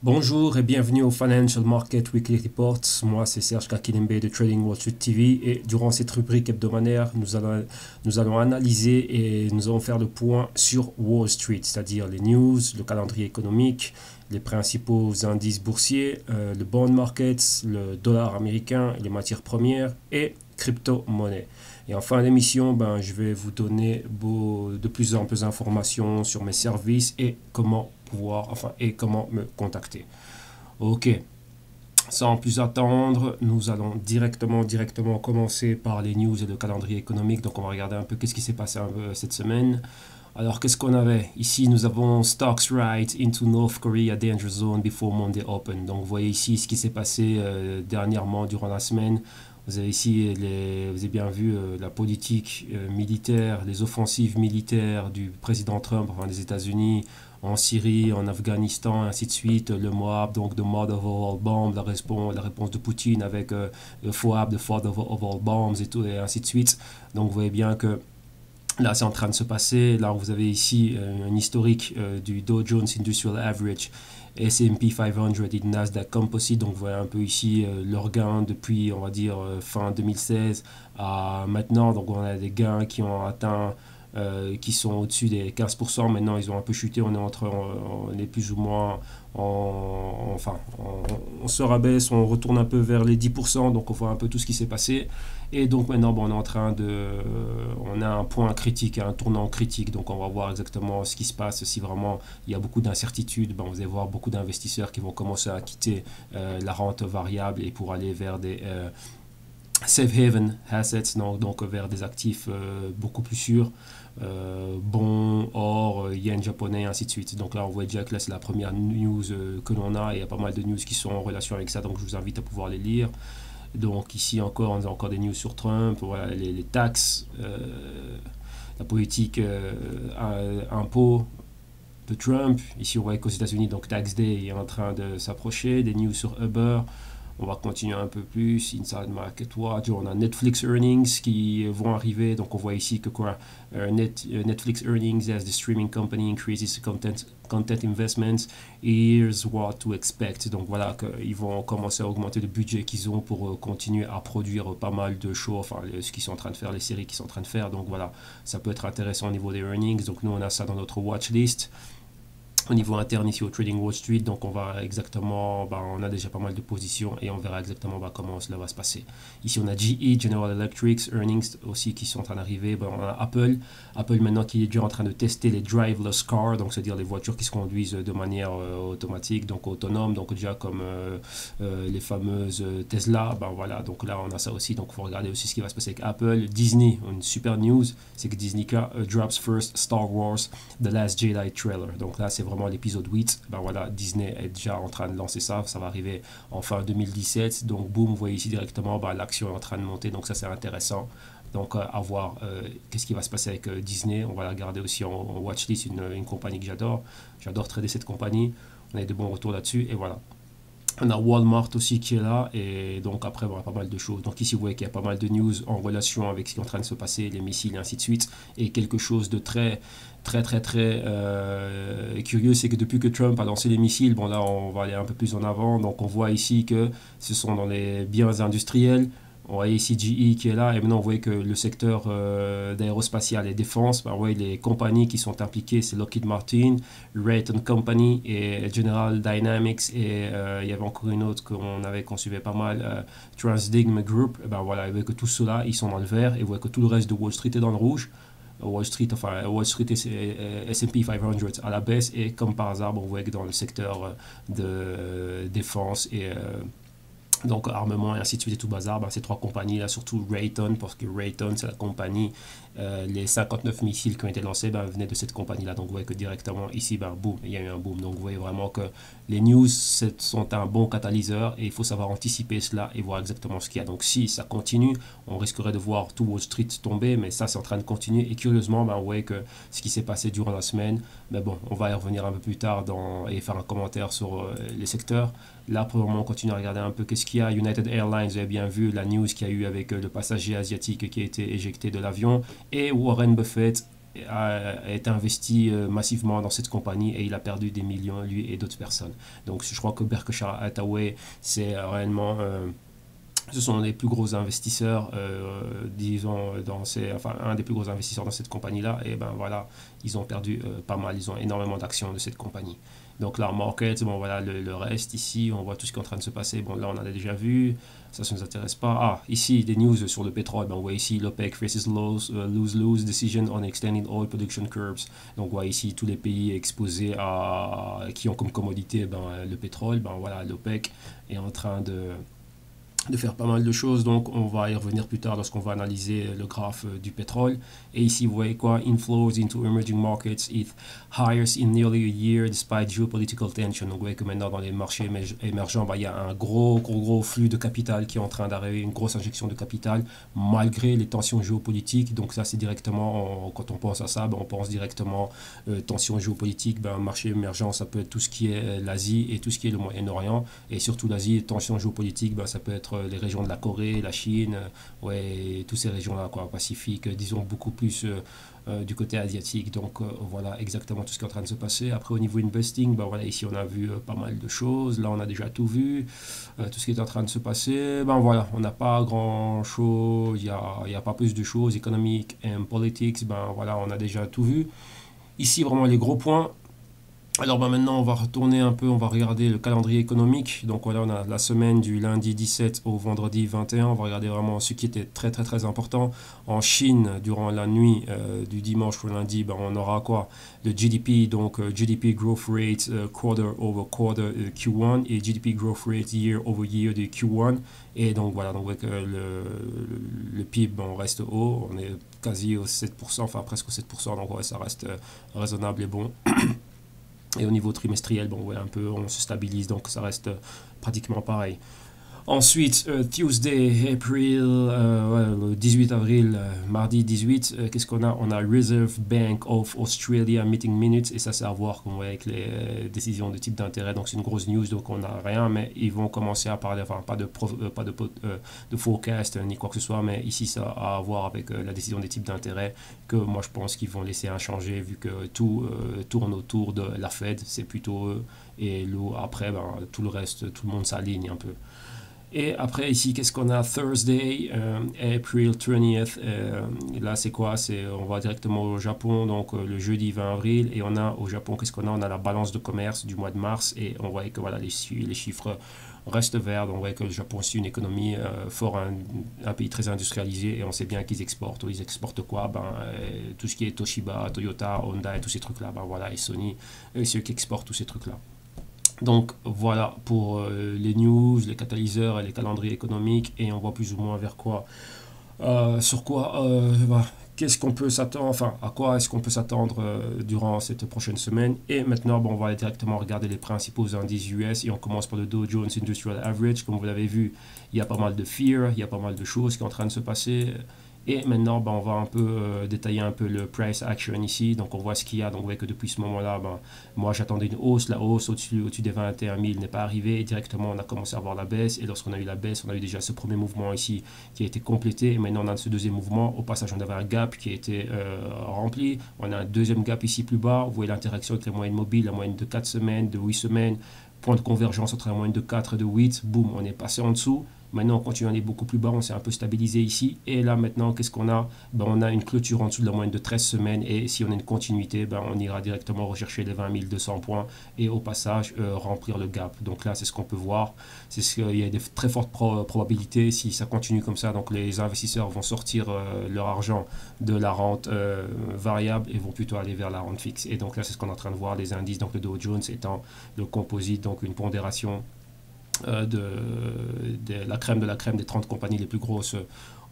Bonjour et bienvenue au Financial Market Weekly Reports. Moi, c'est Serge Kakilembe de Trading Wall Street TV et durant cette rubrique hebdomadaire, nous allons analyser et nous allons faire le point sur Wall Street, c'est-à-dire les news, le calendrier économique, les principaux indices boursiers, le bond market, le dollar américain, les matières premières et crypto-monnaie. Et en fin d'émission, je vais vous donner de plus en plus d'informations sur mes services et comment me contacter. Ok, sans plus attendre, nous allons directement commencer par les news et le calendrier économique. Donc on va regarder un peu qu'est-ce qui s'est passé cette semaine. Alors qu'est-ce qu'on avait? Ici nous avons Stocks right into North Korea danger zone before Monday open. Donc vous voyez ici ce qui s'est passé dernièrement durant la semaine. Vous avez ici, vous avez bien vu la politique militaire, les offensives militaires du président Trump, enfin des États-Unis, en Syrie, en Afghanistan, et ainsi de suite. Le Moab, donc the Mother of All Bombs, la réponse de Poutine avec le FOAB, the Father of All Bombs, et tout, et ainsi de suite. Donc vous voyez bien que là, c'est en train de se passer. Là, vous avez ici un historique du Dow Jones Industrial Average, S&P 500 et Nasdaq Composite. Donc, vous voyez un peu ici leurs gains depuis, on va dire, fin 2016 à maintenant. Donc, on a des gains qui ont atteint, qui sont au-dessus des 15%. Maintenant, ils ont un peu chuté. On est plus ou moins on se rabaisse, on retourne un peu vers les 10%. Donc, on voit un peu tout ce qui s'est passé. Et donc maintenant, on a un point critique, un tournant critique. Donc on va voir exactement ce qui se passe. Si vraiment il y a beaucoup d'incertitudes, vous allez voir beaucoup d'investisseurs qui vont commencer à quitter la rente variable et pour aller vers des safe haven assets, donc vers des actifs beaucoup plus sûrs, bons, or, yen japonais, ainsi de suite. Donc là, on voit déjà que là, c'est la première news que l'on a. Et il y a pas mal de news qui sont en relation avec ça. Donc je vous invite à pouvoir les lire. Donc ici encore, on a encore des news sur Trump, voilà, les taxes, la politique impôt de Trump. Ici on voit qu'aux États-Unis, donc Tax Day est en train de s'approcher, des news sur Uber. On va continuer un peu plus. Inside Market Watch, on a Netflix Earnings qui vont arriver. Donc on voit ici que Netflix Earnings as the streaming company increases content investments. Here's what to expect. Donc voilà qu'ils vont commencer à augmenter le budget qu'ils ont pour continuer à produire pas mal de shows, enfin ce qu'ils sont en train de faire, les séries qu'ils sont en train de faire. Donc voilà, ça peut être intéressant au niveau des earnings. Donc nous on a ça dans notre watch list. Au niveau interne ici au Trading Wall Street, donc on va exactement, on a déjà pas mal de positions et on verra exactement comment cela va se passer. Ici on a GE, General Electric, earnings aussi qui sont en train d'arriver. On a Apple maintenant qui est déjà en train de tester les driverless cars, donc c'est-à-dire les voitures qui se conduisent de manière automatique, donc autonome, donc déjà comme les fameuses Tesla. Voilà, donc là on a ça aussi, donc il faut regarder aussi ce qui va se passer avec Apple. Disney, une super news, c'est que Disney drops first Star Wars The Last Jedi trailer. Donc là c'est vraiment l'épisode 8. Voilà, Disney est déjà en train de lancer ça. Ça va arriver en fin 2017. Donc, boum, vous voyez ici directement, l'action est en train de monter. Donc, ça, c'est intéressant. Donc, à voir qu'est-ce qui va se passer avec Disney. On va la garder aussi en watchlist, une compagnie que j'adore. J'adore trader cette compagnie. On a eu de bons retours là-dessus. Et voilà. On a Walmart aussi qui est là, et donc après, on a pas mal de choses. Donc ici, vous voyez qu'il y a pas mal de news en relation avec ce qui est en train de se passer, les missiles et ainsi de suite. Et quelque chose de très curieux, c'est que depuis que Trump a lancé les missiles, là, on va aller un peu plus en avant. Donc on voit ici que ce sont dans les biens industriels. On voit ici GE qui est là, et maintenant on voit que le secteur d'aérospatial et défense, on voit les compagnies qui sont impliquées, c'est Lockheed Martin, Raytheon Company et General Dynamics, et il y avait encore une autre qu'on suivait pas mal, Transdigm Group. Voilà, vous voyez que tout cela, ils sont dans le vert, et vous voyez que tout le reste de Wall Street est dans le rouge. Wall Street et S&P 500 à la baisse, et comme par hasard, on voit que dans le secteur de défense et donc armement et ainsi de suite et tout bazar, ces trois compagnies là, surtout Raytheon, parce que Raytheon c'est la compagnie, les 59 missiles qui ont été lancés venaient de cette compagnie là. Donc vous voyez que directement ici, boum, il y a eu un boom. Donc vous voyez vraiment que les news sont un bon catalyseur, et il faut savoir anticiper cela et voir exactement ce qu'il y a. Donc si ça continue, on risquerait de voir tout Wall Street tomber, mais ça c'est en train de continuer, et curieusement on voit que ce qui s'est passé durant la semaine, on va y revenir un peu plus tard et faire un commentaire sur les secteurs. Là, pour le moment, on continue à regarder un peu qu'est-ce qu'il y a. United Airlines, vous avez bien vu la news qu'il y a eu avec le passager asiatique qui a été éjecté de l'avion. Et Warren Buffett est investi massivement dans cette compagnie et il a perdu des millions, lui et d'autres personnes. Donc je crois que Berkshire Hathaway, c'est réellement... ce sont les plus gros investisseurs, disons, enfin, un des plus gros investisseurs dans cette compagnie-là. Et ben voilà, ils ont perdu pas mal, ils ont énormément d'actions de cette compagnie. Donc là, market, bon voilà, le reste ici, on voit tout ce qui est en train de se passer. Bon, là, on en a déjà vu, ça ne nous intéresse pas. Ah, ici, des news sur le pétrole. Ben, on voit ici, l'OPEC faces lose decision on extending oil production curbs. Donc, on voit ici tous les pays exposés qui ont comme commodité le pétrole. Ben voilà, l'OPEC est en train de faire pas mal de choses, donc on va y revenir plus tard lorsqu'on va analyser le graphe du pétrole. Et ici vous voyez quoi, inflows into emerging markets it highest in nearly a year despite geopolitical tension. Donc vous voyez que maintenant dans les marchés émergents, il y a un gros flux de capital qui est en train d'arriver, une grosse injection de capital malgré les tensions géopolitiques. Donc ça c'est directement, quand on pense à ça, on pense directement tensions géopolitiques, marché émergent ça peut être tout ce qui est l'Asie et tout ce qui est le Moyen-Orient, et surtout l'Asie, tensions géopolitiques, ça peut être les régions de la Corée, la Chine, ouais, toutes ces régions-là, quoi, Pacifique, disons beaucoup plus du côté asiatique. Donc voilà exactement tout ce qui est en train de se passer. Après au niveau investing, voilà, ici on a vu pas mal de choses. Là on a déjà tout vu, tout ce qui est en train de se passer. Voilà, on n'a pas grand chose, il y a pas plus de choses. Economic and politics, voilà, on a déjà tout vu. Ici vraiment les gros points. Alors maintenant on va retourner un peu, on va regarder le calendrier économique. Donc voilà, on a la semaine du lundi 17 au vendredi 21. On va regarder vraiment ce qui était très important. En Chine, durant la nuit du dimanche au lundi, on aura quoi? Le GDP, donc GDP growth rate quarter over quarter Q1 et GDP growth rate year over year de Q1. Et donc voilà, donc le PIB reste haut, on est quasi au 7%, enfin presque au 7%, donc ouais, ça reste raisonnable et bon. Et au niveau trimestriel, un peu, on se stabilise, donc ça reste pratiquement pareil. Ensuite, Tuesday, le 18 avril, mardi 18, qu'est-ce qu'on a? On a Reserve Bank of Australia Meeting Minutes, et ça c'est à voir avec les décisions de type d'intérêt, donc c'est une grosse news, donc on n'a rien, mais ils vont commencer à parler, enfin pas de forecast ni quoi que ce soit, mais ici ça a à voir avec la décision des types d'intérêt, que moi je pense qu'ils vont laisser inchangé, vu que tout tourne autour de la Fed, c'est plutôt eux, et après tout le reste, tout le monde s'aligne un peu. Et après ici, qu'est-ce qu'on a? Thursday, April 20th. Là, c'est quoi? On va directement au Japon, donc le jeudi 20 avril. Et on a au Japon, qu'est-ce qu'on a? On a la balance de commerce du mois de mars. Et on voit que voilà, les chiffres restent verts. Donc on voit que le Japon, c'est une économie un pays très industrialisé. Et on sait bien qu'ils exportent. Ils exportent quoi? Tout ce qui est Toshiba, Toyota, Honda et tous ces trucs-là. Voilà, et Sony, c'est ceux qui exportent tous ces trucs-là. Donc voilà pour les news, les catalyseurs et les calendriers économiques, et on voit plus ou moins vers quoi, sur quoi, qu'est-ce qu'on peut s'attendre, enfin à quoi est-ce qu'on peut s'attendre durant cette prochaine semaine. Et maintenant on va aller directement regarder les principaux indices US, et on commence par le Dow Jones Industrial Average. Comme vous l'avez vu, il y a pas mal de fear, il y a pas mal de choses qui sont en train de se passer. Et maintenant, on va un peu détailler un peu le price action ici. Donc, on voit ce qu'il y a. Donc, vous voyez que depuis ce moment-là, moi, j'attendais une hausse. La hausse au-dessus des 21 000 n'est pas arrivée. Et directement, on a commencé à voir la baisse. Et lorsqu'on a eu la baisse, on a eu déjà ce premier mouvement ici qui a été complété. Et maintenant, on a ce deuxième mouvement. Au passage, on avait un gap qui a été rempli. On a un deuxième gap ici plus bas. Vous voyez l'interaction avec la moyenne mobile, la moyenne de 4 semaines, de 8 semaines. Point de convergence entre la moyenne de 4 et de 8. Boum, on est passé en dessous. Maintenant, on continue à aller beaucoup plus bas, on s'est un peu stabilisé ici. Et là, maintenant, qu'est-ce qu'on a? On a une clôture en dessous de la moyenne de 13 semaines. Et si on a une continuité, on ira directement rechercher les 20 200 points. Et au passage, remplir le gap. Donc là, c'est ce qu'on peut voir. Il y a des très fortes probabilités, si ça continue comme ça. Donc les investisseurs vont sortir leur argent de la rente variable et vont plutôt aller vers la rente fixe. Et donc là, c'est ce qu'on est en train de voir, les indices. Donc le Dow Jones étant le composite, donc une pondération de la crème de la crème des 30 compagnies les plus grosses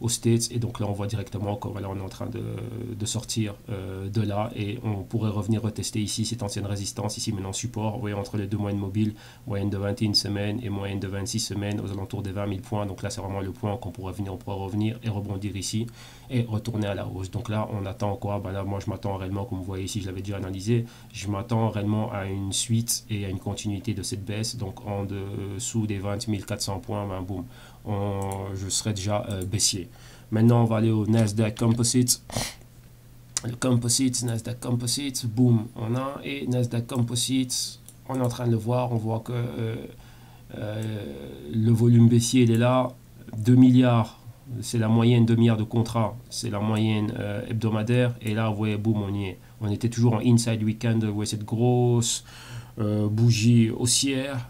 aux States. Et donc là on voit directement qu'on on est en train de sortir de là, et on pourrait revenir retester ici cette ancienne résistance, ici maintenant support, vous voyez, entre les deux moyennes mobiles, moyenne de 21 semaines et moyenne de 26 semaines aux alentours des 20 000 points. Donc là c'est vraiment le point qu'on pourrait revenir et rebondir ici et retourner à la hausse. Donc là on attend quoi? Là moi je m'attends réellement, comme vous voyez ici, je l'avais déjà analysé, je m'attends réellement à une suite et à une continuité de cette baisse. Donc en dessous des 20 400 points, boum, je serai déjà baissier. Maintenant, on va aller au Nasdaq Composite. le Composite, Nasdaq Composite, boum, on a, et Nasdaq Composite, on est en train de le voir, on voit que le volume baissier, il est là, 2 milliards, c'est la moyenne 2 milliards de contrats, c'est la moyenne hebdomadaire, et là, vous voyez, boum, on y est. On était toujours en inside weekend, vous voyez cette grosse bougie haussière,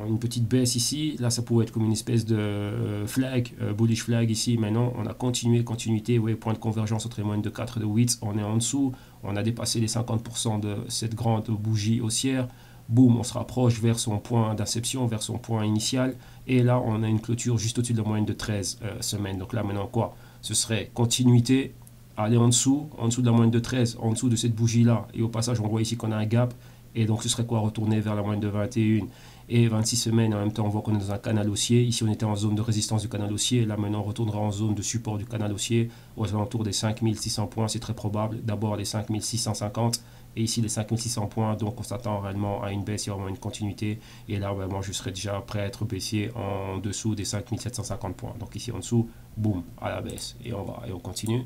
une petite baisse ici, là ça pouvait être comme une espèce de flag, bullish flag ici, maintenant on a continuité, vous voyez, point de convergence entre les moyennes de 4 et de 8, on est en dessous, on a dépassé les 50% de cette grande bougie haussière, boum, on se rapproche vers son point d'inception, vers son point initial, et là on a une clôture juste au-dessus de la moyenne de 13 semaines, donc là maintenant quoi, ce serait continuité, aller en dessous de la moyenne de 13, en dessous de cette bougie là, et au passage on voit ici qu'on a un gap, et donc ce serait quoi, retourner vers la moyenne de 21 et 26 semaines, en même temps on voit qu'on est dans un canal haussier, ici on était en zone de résistance du canal haussier, là maintenant on retournera en zone de support du canal haussier, aux alentours des 5600 points, c'est très probable, d'abord les 5650, et ici les 5600 points, donc on s'attend réellement à une baisse, il y a vraiment une continuité, et là vraiment je serais déjà prêt à être baissier en dessous des 5750 points, donc ici en dessous, boum, à la baisse, et on continue.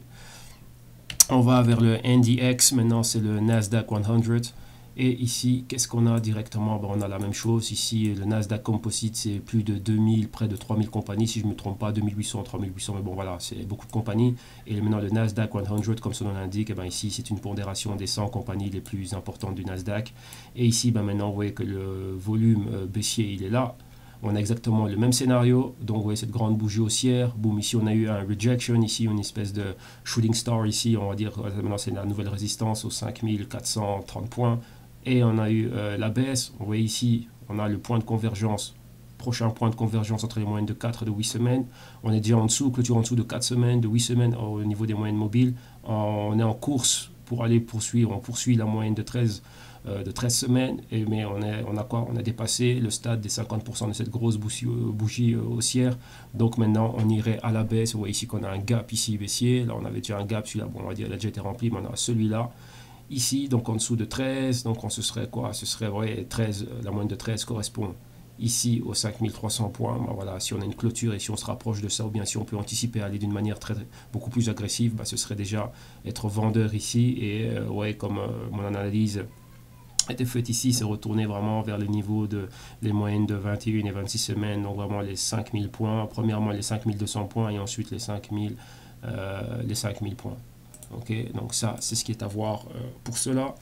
On va vers le NDX, maintenant c'est le Nasdaq 100. Et ici, qu'est-ce qu'on a directement? On a la même chose. Ici, le Nasdaq Composite, c'est plus de 2000, près de 3000 compagnies, si je ne me trompe pas, 2800, 3800, mais bon, voilà, c'est beaucoup de compagnies. Et maintenant, le Nasdaq 100, comme son nom l'indique, ici, c'est une pondération des 100 compagnies les plus importantes du Nasdaq. Et ici, maintenant, vous voyez que le volume baissier, il est là. On a exactement le même scénario, donc vous voyez cette grande bougie haussière, boum, ici on a eu un rejection, ici une espèce de shooting star, ici on va dire, maintenant c'est la nouvelle résistance aux 5430 points, et on a eu la baisse, vous voyez ici, on a le point de convergence, prochain point de convergence entre les moyennes de 4 et de 8 semaines, on est déjà en dessous, clôture en dessous de 4 semaines, de 8 semaines au niveau des moyennes mobiles, on est en course pour aller poursuivre, on poursuit la moyenne de 13 semaines, mais on a quoi? On a dépassé le stade des 50% de cette grosse bougie haussière, donc maintenant on irait à la baisse. Vous voyez ici qu'on a un gap ici baissier, là on avait déjà un gap, celui-là, bon, on va dire il a déjà été rempli, mais on a celui-là ici, donc en dessous de 13, donc on se serait quoi? Ce serait, ouais, 13, la moyenne de 13 correspond ici aux 5300 points. Voilà, si on a une clôture et si on se rapproche de ça, ou bien si on peut anticiper aller d'une manière beaucoup plus agressive, ce serait déjà être vendeur ici, et ouais, comme mon analyse était faite ici, c'est retourner vraiment vers le niveau de les moyennes de 21 et 26 semaines, donc vraiment les 5000 points, premièrement les 5200 points et ensuite les 5000 points. Ok, donc ça c'est ce qui est à voir pour cela.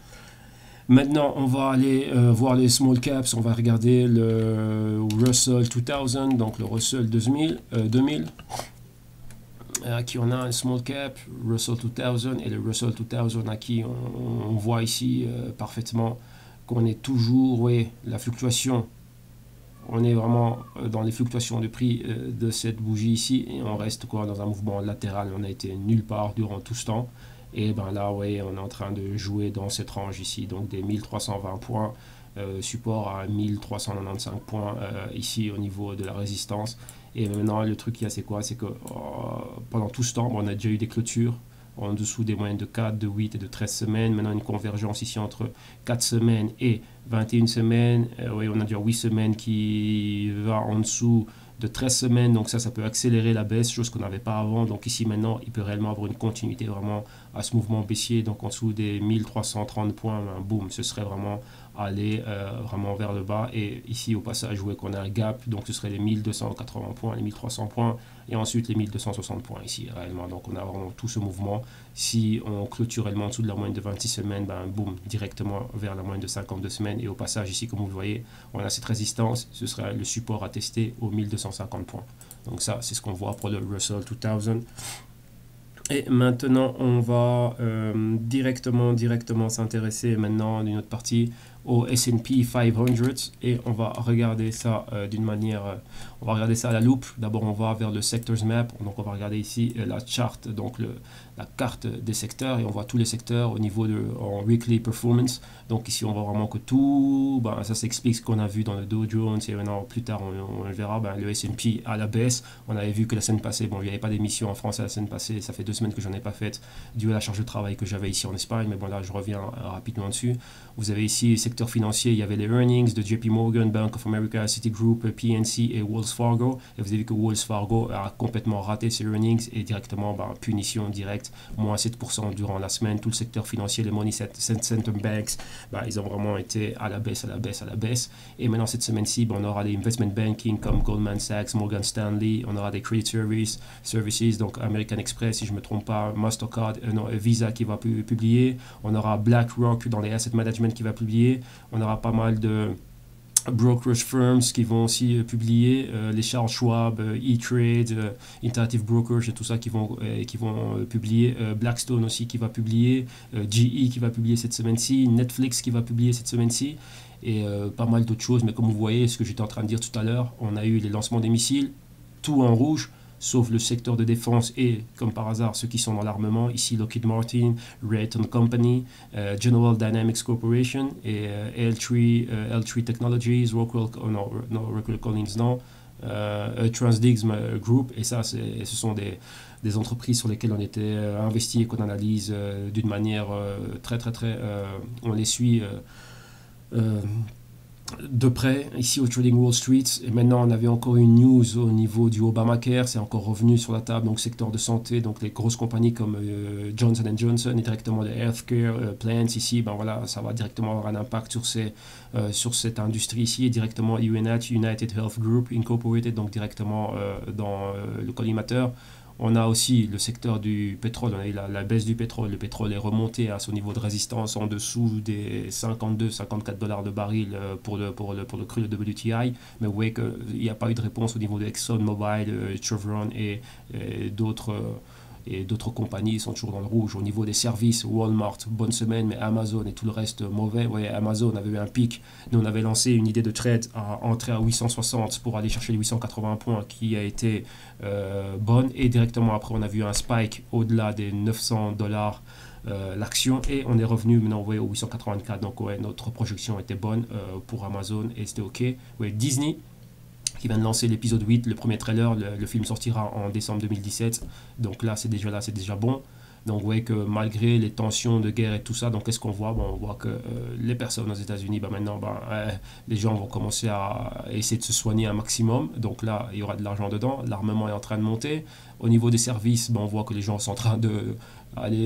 Maintenant on va aller voir les small caps, on va regarder le Russell 2000, donc le Russell 2000. Qui on a un small cap, Russell 2000, et le Russell 2000 à qui on voit ici parfaitement qu'on est toujours, oui, la fluctuation, on est vraiment dans les fluctuations de prix de cette bougie ici, et on reste quoi dans un mouvement latéral, on a été nulle part durant tout ce temps, et là, oui, on est en train de jouer dans cette range ici, donc des 1320 points, support à 1395 points ici au niveau de la résistance, et maintenant le truc qu'il y a, c'est quoi? C'est que pendant tout ce temps, on a déjà eu des clôtures en dessous des moyennes de 4, de 8 et de 13 semaines. Maintenant, une convergence ici entre 4 semaines et 21 semaines. Oui, on a déjà 8 semaines qui va en dessous de 13 semaines. Donc ça peut accélérer la baisse, chose qu'on n'avait pas avant. Donc ici, maintenant, il peut réellement avoir une continuité vraiment à ce mouvement baissier. Donc en dessous des 1330 points, boum, ce serait vraiment aller vraiment vers le bas. Et ici, au passage, vous voyez qu'on a un gap. Donc ce serait les 1280 points, les 1300 points. Et ensuite les 1260 points ici réellement, donc on a vraiment tout ce mouvement. Si on clôture réellement en dessous de la moyenne de 26 semaines, boum, directement vers la moyenne de 52 semaines, et au passage ici, comme vous le voyez, on a cette résistance, ce sera le support à tester aux 1250 points. Donc ça, c'est ce qu'on voit pour le Russell 2000. Et maintenant, on va directement s'intéresser maintenant d'une autre partie au S&P 500, et on va regarder ça d'une manière, on va regarder ça à la loupe. D'abord, on va vers le sectors map, donc on va regarder ici la charte, donc la carte des secteurs, et on voit tous les secteurs au niveau en weekly performance. Donc ici, on voit vraiment que tout, ça s'explique ce qu'on a vu dans le Dow Jones, et maintenant plus tard on le verra, le S&P à la baisse. On avait vu que la semaine passée, il n'y avait pas d'émission en France la semaine passée, ça fait 2 semaines que j'en ai pas fait dû à la charge de travail que j'avais ici en Espagne, mais bon là je reviens rapidement dessus. Vous avez ici secteur financier, il y avait les earnings de JP Morgan, Bank of America, Citigroup, PNC et Wells Fargo. Et vous avez vu que Wells Fargo a complètement raté ses earnings et directement, punition directe, moins 7% durant la semaine. Tout le secteur financier, les money center banks, ils ont vraiment été à la baisse, à la baisse, à la baisse. Et maintenant, cette semaine-ci, on aura des investment banking comme Goldman Sachs, Morgan Stanley, on aura des credit services, donc American Express, si je ne me trompe pas, Mastercard, Visa qui va publier. On aura BlackRock dans les asset management qui va publier. On aura pas mal de brokerage firms qui vont aussi publier, les Charles Schwab, E-Trade, Interactive Brokers et tout ça qui vont publier, Blackstone aussi qui va publier, GE qui va publier cette semaine-ci, Netflix qui va publier cette semaine-ci et pas mal d'autres choses. Mais comme vous voyez, ce que j'étais en train de dire tout à l'heure, on a eu les lancements des missiles, tout en rouge, sauf le secteur de défense et, comme par hasard, ceux qui sont dans l'armement, ici Lockheed Martin, Raytheon Company, General Dynamics Corporation et L3 Technologies, Rockwell Collins, Transdigm Group, et ça, ce sont des entreprises sur lesquelles on était investi et qu'on analyse d'une manière très, on les suit de près ici au Trading Wall Street. Et maintenant on avait encore une news au niveau du Obamacare, c'est encore revenu sur la table, donc secteur de santé, donc les grosses compagnies comme Johnson Johnson et directement les healthcare plans ici, ça va directement avoir un impact sur cette industrie ici, et directement UNH, United Health Group Incorporated, donc directement dans le collimateur. On a aussi le secteur du pétrole, on a eu la baisse du pétrole. Le pétrole est remonté à son niveau de résistance en dessous des 52-54 dollars de baril pour le cru de WTI. Mais vous voyez qu'il n'y a pas eu de réponse au niveau de ExxonMobil, Chevron et d'autres compagnies sont toujours dans le rouge. Au niveau des services, Walmart, bonne semaine, mais Amazon et tout le reste mauvais. Vous voyez, Amazon avait eu un pic. Nous, on avait lancé une idée de trade à entrer à 860 pour aller chercher les 880 points qui a été bonne. Et directement après, on a vu un spike au-delà des 900 dollars l'action et on est revenu maintenant vous voyez, au 884. Donc, notre projection était bonne pour Amazon et c'était OK. Vous voyez, Disney qui vient de lancer l'épisode 8, le premier trailer, le film sortira en décembre 2017, donc là c'est déjà bon. Donc vous voyez que malgré les tensions de guerre et tout ça, donc qu'est-ce qu'on voit? On voit que les personnes aux États-Unis, maintenant les gens vont commencer à essayer de se soigner un maximum, donc là il y aura de l'argent dedans, l'armement est en train de monter. Au niveau des services, on voit que les gens sont en train de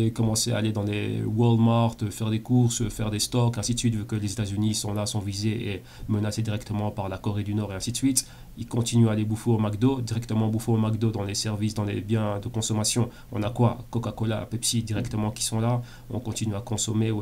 commencer à aller dans les Walmart, faire des courses, faire des stocks, ainsi de suite, vu que les États-Unis sont visés et menacés directement par la Corée du Nord et ainsi de suite. Ils continuent à aller bouffer au McDo, directement bouffer au McDo dans les services, dans les biens de consommation. On a quoi? Coca-Cola, Pepsi directement qui sont là. On continue à consommer,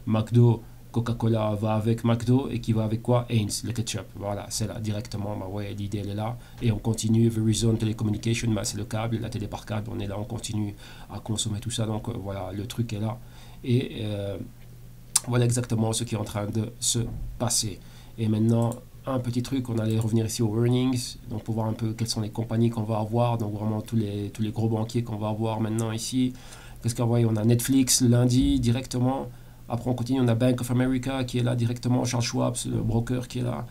McDo. Coca-Cola va avec McDo et qui va avec quoi? Heinz, le ketchup. Voilà, c'est là directement. L'idée elle est là. Et on continue. Verizon Telecommunication, c'est le câble, la télé par câble. On est là, on continue à consommer tout ça. Donc voilà, le truc est là. Et voilà exactement ce qui est en train de se passer. Et maintenant, un petit truc, on allait revenir ici aux earnings, donc pour voir un peu quelles sont les compagnies qu'on va avoir. Donc vraiment tous les gros banquiers qu'on va avoir maintenant ici. Qu'est-ce qu'on voit? On a Netflix le lundi directement. Après, on continue, on a Bank of America qui est là directement, Charles Schwab, le broker qui est là,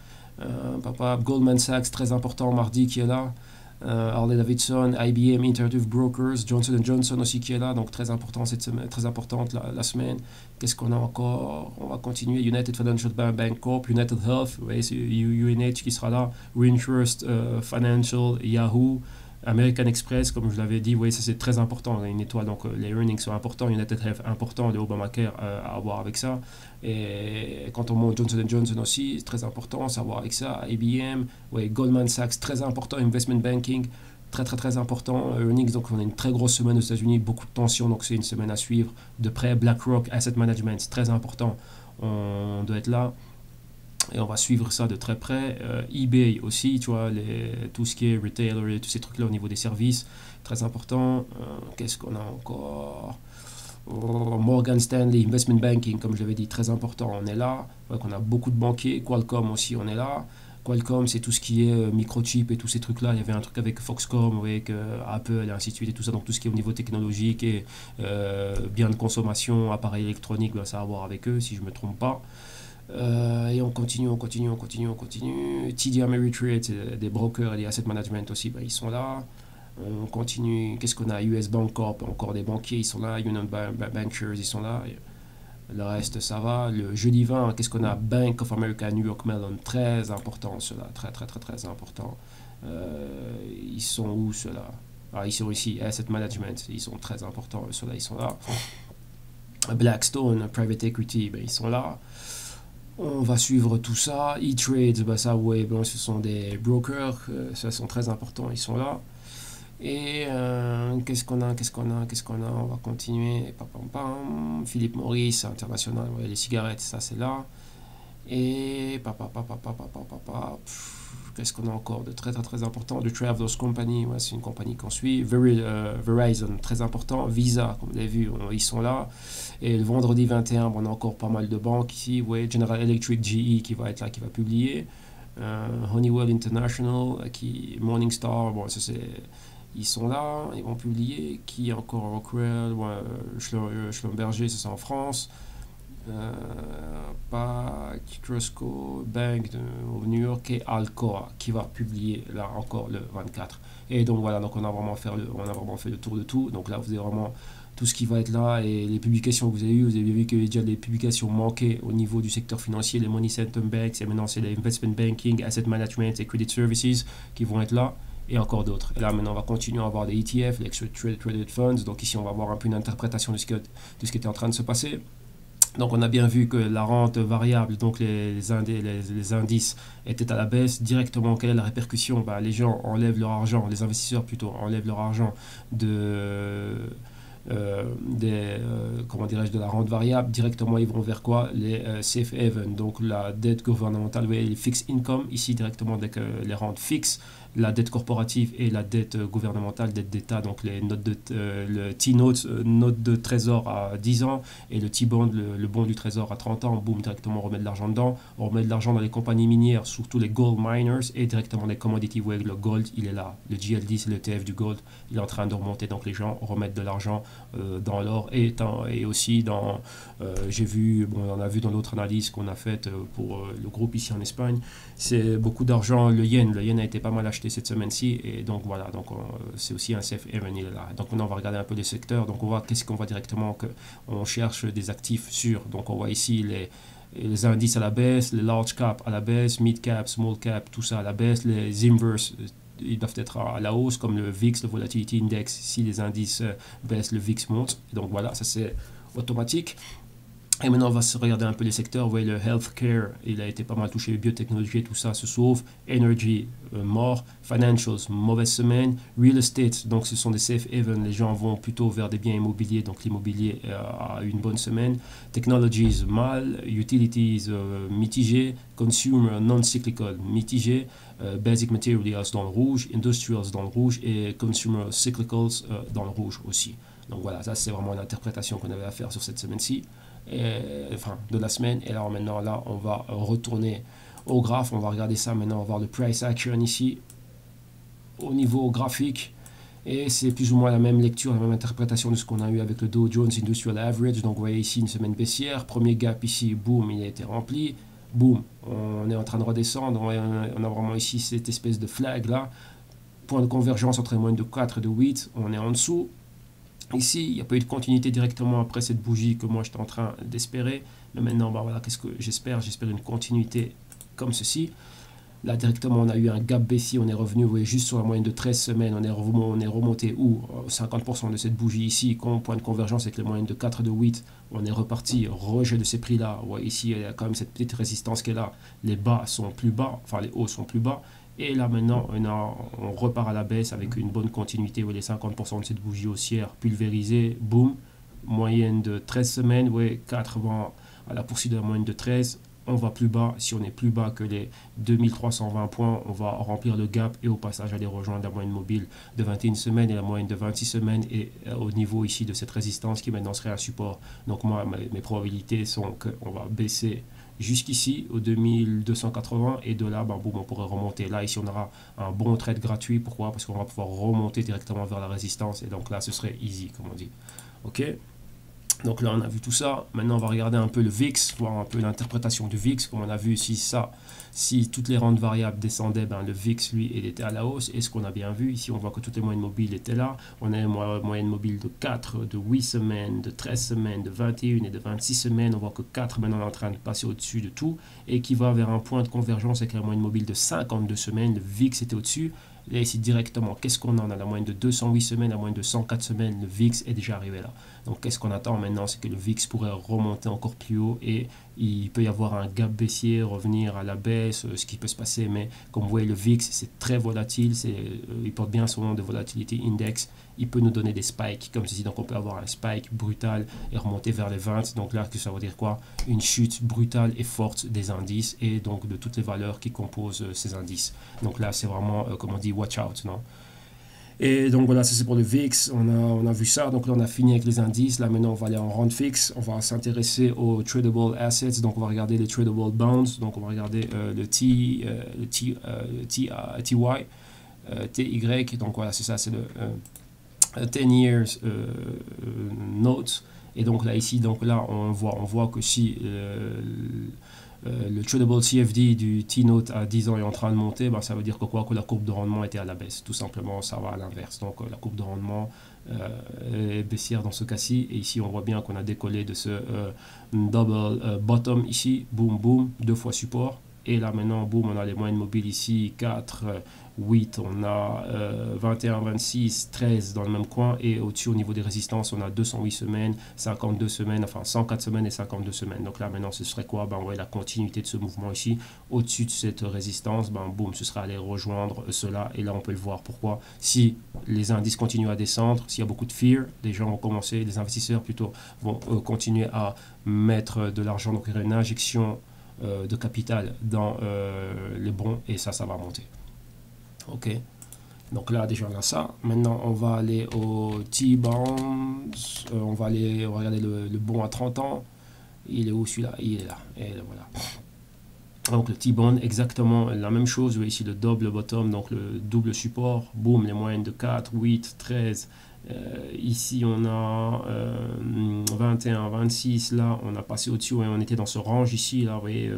Goldman Sachs, très important, mardi, qui est là, Harley Davidson, IBM, Interactive Brokers, Johnson Johnson aussi qui est là, donc très important cette semaine, très importante la semaine. Qu'est-ce qu'on a encore? On va continuer, United Financial Bank Corp, United Health, c'est UNH qui sera là, Reinsurance Financial, Yahoo, American Express, comme je l'avais dit, ça c'est très important, une étoile, donc les earnings sont importants, United Health important, le Obamacare à avoir avec ça, et quand on monte Johnson Johnson aussi, c'est très important, c'est à voir avec ça, IBM, Goldman Sachs, très important, investment banking, très important, earnings, donc on a une très grosse semaine aux États-Unis, beaucoup de tensions, donc c'est une semaine à suivre de près. BlackRock Asset Management, c'est très important, on doit être là. Et on va suivre ça de très près. eBay aussi, tu vois, tout ce qui est retailer et tous ces trucs-là au niveau des services, très important. Qu'est-ce qu'on a encore? Morgan Stanley, Investment Banking, comme je l'avais dit, très important, on est là. On a beaucoup de banquiers. Qualcomm aussi, on est là. Qualcomm, c'est tout ce qui est microchip et tous ces trucs-là. Il y avait un truc avec Foxconn, avec Apple et ainsi de suite et tout ça. Donc tout ce qui est au niveau technologique et biens de consommation, appareils électroniques, ça a à voir avec eux, si je ne me trompe pas. Et on continue. TD Ameritrade, des brokers et des asset management aussi, ils sont là. On continue. Qu'est-ce qu'on a? US Bank Corp, encore des banquiers, ils sont là. Union Bankers, ils sont là. Le reste, ça va. Le jeudi 20, qu'est-ce qu'on a? Bank of America, New York Mellon, très important, cela, très, très, très, très important. Ils sont où, ceux-là? Ah, ils sont ici, Asset Management, ils sont très importants, ceux-là, ils sont là. Blackstone, Private Equity, ben, ils sont là. On va suivre tout ça. E-Trades, ben, ça, ouais, ben, ce sont des brokers, ça sont très importants, ils sont là. Et qu'est-ce qu'on a, qu'est-ce qu'on a, qu'est-ce qu'on a? On va continuer. Pam, pam, pam. Philippe Maurice, international, ouais, les cigarettes, ça c'est là. Et qu'est-ce qu'on a encore de très très très important? De Travelers Company, ouais, c'est une compagnie qu'on suit. Verizon, très important. Visa, comme vous avez vu, ils sont là. Et le vendredi 21, on a encore pas mal de banques ici. Ouais, General Electric, GE qui va être là, qui va publier. Honeywell International, Morningstar, bon, ça c'est. Ils sont là, ils vont publier. Qui encore? Rockwell, ouais, Schlumberger, ça c'est en France. Pac, Trusco, Bank de New York et Alcoa qui va publier là encore le 24. Et donc voilà, donc on a vraiment fait le tour de tout. Donc là, vous avez vraiment tout ce qui va être là et les publications que vous avez eues. Vous avez vu qu'il y a déjà des publications manquées au niveau du secteur financier, les Money Center Banks, et maintenant c'est les Investment Banking, Asset Management et Credit Services qui vont être là. Et encore d'autres. Et là, maintenant, on va continuer à avoir des ETF, les Extra Traded Funds. Donc ici, on va avoir un peu une interprétation de ce qui était en train de se passer. Donc on a bien vu que la rente variable, donc les indices étaient à la baisse directement. Quelle est la répercussion? Bah, les gens enlèvent leur argent, les investisseurs plutôt enlèvent leur argent comment dirais-je, de la rente variable. Directement ils vont vers quoi? Les safe haven, donc la dette gouvernementale, vous voyez, les fixed income ici directement dès que les rentes fixes, la dette corporative et la dette gouvernementale, dette d'État, donc les notes le T-note, note de trésor à 10 ans et le T-bond, le bon du trésor à 30 ans, boum, directement on remet de l'argent dedans, on remet de l'argent dans les compagnies minières, surtout les gold miners et directement les commodities, vous voyez, le gold, il est là, le GLD c'est le TF du gold, il est en train de remonter, donc les gens remettent de l'argent dans l'or et aussi dans, j'ai vu, bon, on a vu dans l'autre analyse qu'on a faite pour le groupe ici en Espagne, c'est beaucoup d'argent, le yen a été pas mal acheté cette semaine-ci et donc voilà, donc c'est aussi un safe haven, il est là. Donc maintenant on va regarder un peu les secteurs, donc on voit qu'est-ce qu'on voit directement, on cherche des actifs sûrs, donc on voit ici les indices à la baisse, les large cap à la baisse, mid cap, small cap, tout ça à la baisse, les inverse ils doivent être à la hausse comme le VIX, le Volatility Index, si les indices baissent, le VIX monte, et donc voilà, ça c'est automatique. Et maintenant, on va se regarder un peu les secteurs. Vous voyez, le healthcare, il a été pas mal touché, biotechnologie, tout ça se sauve. Energy, mort. Financials, mauvaise semaine. Real estate, donc ce sont des safe haven. Les gens vont plutôt vers des biens immobiliers, donc l'immobilier a une bonne semaine. Technologies, mal. Utilities, mitigé. Consumer, non-cyclical, mitigé. Basic materials dans le rouge. Industrials dans le rouge. Et consumer cyclicals dans le rouge aussi. Donc voilà, ça c'est vraiment l'interprétation qu'on avait à faire sur cette semaine-ci. De la semaine. Et alors maintenant, là, on va retourner au graphe. On va regarder ça maintenant. On va voir le price action ici au niveau graphique. Et c'est plus ou moins la même lecture, la même interprétation de ce qu'on a eu avec le Dow Jones Industrial Average. Donc vous voyez ici une semaine baissière. Premier gap ici, boum, il a été rempli. Boum, on est en train de redescendre. On a vraiment ici cette espèce de flag là. Point de convergence entre les moyennes de 4 et de 8. On est en dessous. Ici, il n'y a pas eu de continuité directement après cette bougie que moi j'étais en train d'espérer. Mais maintenant, bah voilà, qu'est-ce que j'espère? J'espère une continuité comme ceci. Là, directement, on a eu un gap baissier. On est revenu, vous voyez, juste sur la moyenne de 13 semaines. On est remonté où 50% de cette bougie ici, point de convergence avec les moyennes de 4 et de 8. On est reparti, rejet de ces prix-là. Ouais, ici, il y a quand même cette petite résistance qui est là. Les bas sont plus bas, enfin les hauts sont plus bas. Et là maintenant, on repart à la baisse avec une bonne continuité. Vous voyez, les 50% de cette bougie haussière pulvérisée, boum, moyenne de 13 semaines, ouais, 80 à la poursuite de la moyenne de 13. On va plus bas. Si on est plus bas que les 2320 points, on va remplir le gap et au passage aller rejoindre la moyenne mobile de 21 semaines et la moyenne de 26 semaines et au niveau ici de cette résistance qui maintenant serait un support. Donc moi, mes probabilités sont qu'on va baisser jusqu'ici au 2280 et de là boum, on pourrait remonter. Là ici on aura un bon trade gratuit. Pourquoi? Parce qu'on va pouvoir remonter directement vers la résistance et donc là ce serait easy comme on dit. Ok. Donc là, on a vu tout ça. Maintenant, on va regarder un peu le VIX, voir un peu l'interprétation du VIX. Comme on a vu ici, ça, si toutes les rentes variables descendaient, ben, le VIX, lui, il était à la hausse. Et ce qu'on a bien vu, ici, on voit que toutes les moyennes mobiles étaient là. On a une moyenne mobile de 4, de 8 semaines, de 13 semaines, de 21 et de 26 semaines. On voit que 4, maintenant, on est en train de passer au-dessus de tout et qui va vers un point de convergence avec la moyenne mobile de 52 semaines. Le VIX était au-dessus. Et ici, directement, qu'est-ce qu'on a? On a la moyenne de 208 semaines, la moyenne de 104 semaines. Le VIX est déjà arrivé là. Donc, qu'est-ce qu'on attend maintenant? C'est que le VIX pourrait remonter encore plus haut et il peut y avoir un gap baissier, revenir à la baisse, ce qui peut se passer. Mais comme vous voyez, le VIX, c'est très volatile. Il porte bien son nom de Volatility Index. Il peut nous donner des spikes comme ceci. Donc, on peut avoir un spike brutal et remonter vers les 20. Donc là, ça veut dire quoi? Une chute brutale et forte des indices et donc de toutes les valeurs qui composent ces indices. Donc là, c'est vraiment, comme on dit, watch out, non? Et donc voilà, ça c'est pour le VIX, on a vu ça, donc là on a fini avec les indices, là maintenant on va aller en rente fixe, on va s'intéresser aux tradable assets, donc on va regarder les tradable bonds, donc on va regarder le TY, TY, donc voilà c'est ça, c'est le 10 years note, et donc là ici, donc là on voit que si le tradable CFD du T-Note à 10 ans est en train de monter, ben, ça veut dire que quoi? Que la courbe de rendement était à la baisse. Tout simplement, ça va à l'inverse. Donc la courbe de rendement est baissière dans ce cas-ci. Et ici, on voit bien qu'on a décollé de ce double bottom ici. Boom, boom, 2 fois support. Et là maintenant, boum, on a les moyennes mobiles ici, 4, 8, on a 21, 26, 13 dans le même coin. Et au-dessus, au niveau des résistances, on a 208 semaines, 52 semaines, enfin 104 semaines et 52 semaines. Donc là maintenant, ce serait quoi? Ben, on voit la continuité de ce mouvement ici. Au-dessus de cette résistance, ben, boum, ce sera aller rejoindre cela. Et là, on peut le voir. Pourquoi? Si les indices continuent à descendre, s'il y a beaucoup de fear, les gens vont commencer, les investisseurs plutôt, vont continuer à mettre de l'argent. Donc il y aura une injection de capital dans les bons et ça va monter. Ok, donc là déjà on a ça. Maintenant on va aller au T-bonds, on va regarder le bon à 30 ans. Il est où celui-là? Il est là, et voilà. Donc le T-bond, exactement la même chose. Vous voyez ici le double bottom, donc le double support. Boum, les moyennes de 4, 8, 13. Ici on a 21, 26, là on a passé au-dessus et on était dans ce range ici, là vous voyez,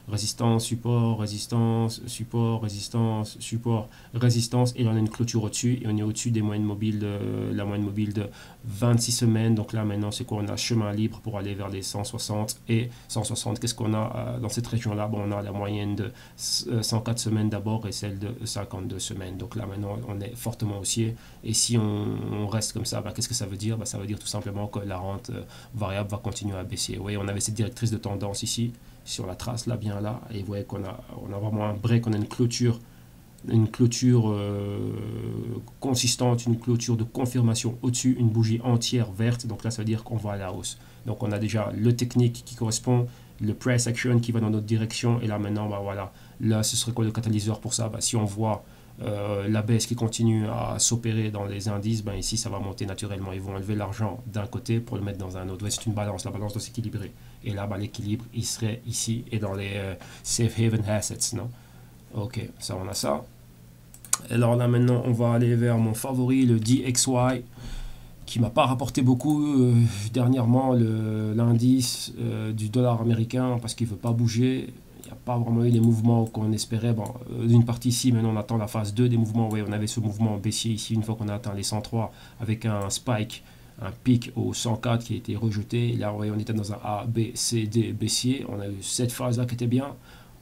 résistance, support, résistance, support, résistance, support, résistance, et là on a une clôture au-dessus et on est au-dessus des moyennes mobiles la moyenne mobile de 26 semaines. Donc là maintenant c'est quoi? On a chemin libre pour aller vers les 160 et 160. Qu'est-ce qu'on a dans cette région là? Bon, on a la moyenne de 104 semaines d'abord et celle de 52 semaines. Donc là maintenant on est fortement haussier, et si on reste comme ça, bah, qu'est-ce que ça veut dire? Bah, ça veut dire tout simplement que la rente variable va continuer à baisser. Vous voyez, on avait cette directrice de tendance ici, sur la trace, là, bien là, et vous voyez qu'on a vraiment un break, on a une clôture consistante, une clôture de confirmation au-dessus, une bougie entière verte, donc là ça veut dire qu'on va à la hausse. Donc on a déjà le technique qui correspond, le price action qui va dans notre direction, et là maintenant, bah, voilà, là ce serait quoi le catalyseur pour ça? Bah, si on voit la baisse qui continue à s'opérer dans les indices, ben ici ça va monter naturellement. Ils vont enlever l'argent d'un côté pour le mettre dans un autre. Ouais, c'est une balance, la balance doit s'équilibrer. Et là, ben, l'équilibre, il serait ici et dans les safe haven assets, non? Ok, ça on a ça. Alors là maintenant, on va aller vers mon favori, le DXY, qui m'a pas rapporté beaucoup dernièrement, l'indice du dollar américain, parce qu'il veut pas bouger. Il n'y a pas vraiment eu les mouvements qu'on espérait. Bon, d'une partie ici, maintenant on attend la phase 2 des mouvements. Oui, on avait ce mouvement baissier ici, une fois qu'on a atteint les 103, avec un spike, un pic au 104 qui a été rejeté. Et là, oui, on était dans un A, B, C, D baissier. On a eu cette phase-là qui était bien.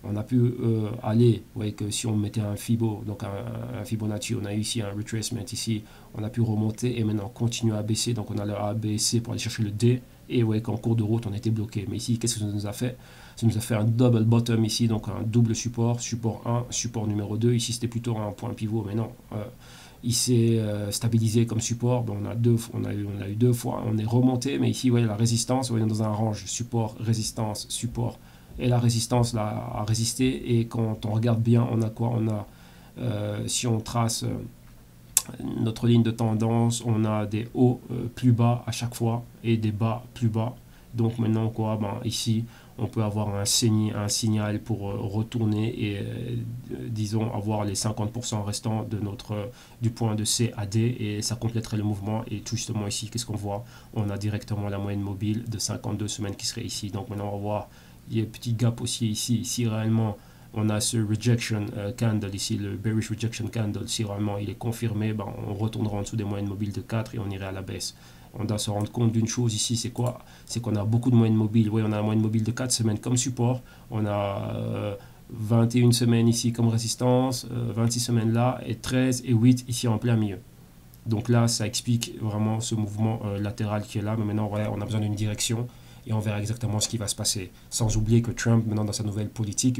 On a pu aller, vous voyez que si on mettait un Fibo, donc un Fibonacci, on a eu ici un retracement ici, on a pu remonter et maintenant continuer à baisser. Donc on a le A, B, C pour aller chercher le D. Et vous voyez qu'en cours de route, on était bloqué. Mais ici, qu'est-ce que ça nous a fait? Ça nous a fait un double bottom ici, donc un double support, support 1, support numéro 2. Ici, c'était plutôt un point pivot, mais non. Il s'est stabilisé comme support. Bon, on a eu deux fois, on est remonté, mais ici, vous voyez la résistance, on est dans un range support, résistance, support. Et la résistance là, a résisté. Et quand on regarde bien, on a quoi? On a, si on trace notre ligne de tendance, on a des hauts plus bas à chaque fois et des bas plus bas. Donc maintenant, quoi? Ben, ici, on peut avoir un signal pour retourner et, disons, avoir les 50% restants du point de C à D, et ça compléterait le mouvement. Et tout justement ici, qu'est-ce qu'on voit? On a directement la moyenne mobile de 52 semaines qui serait ici. Donc maintenant, on va voir, il y a un petit gap aussi ici. Si réellement on a ce rejection candle ici, le bearish rejection candle, si vraiment il est confirmé, ben, on retournera en dessous des moyennes mobiles de 4 et on irait à la baisse. On doit se rendre compte d'une chose ici, c'est quoi? C'est qu'on a beaucoup de moyennes mobiles. Oui, on a la moyenne mobile de 4 semaines comme support, on a 21 semaines ici comme résistance, 26 semaines là, et 13 et 8 ici en plein milieu. Donc là, ça explique vraiment ce mouvement latéral qui est là, mais maintenant, voilà, on a besoin d'une direction et on verra exactement ce qui va se passer. Sans oublier que Trump, maintenant dans sa nouvelle politique,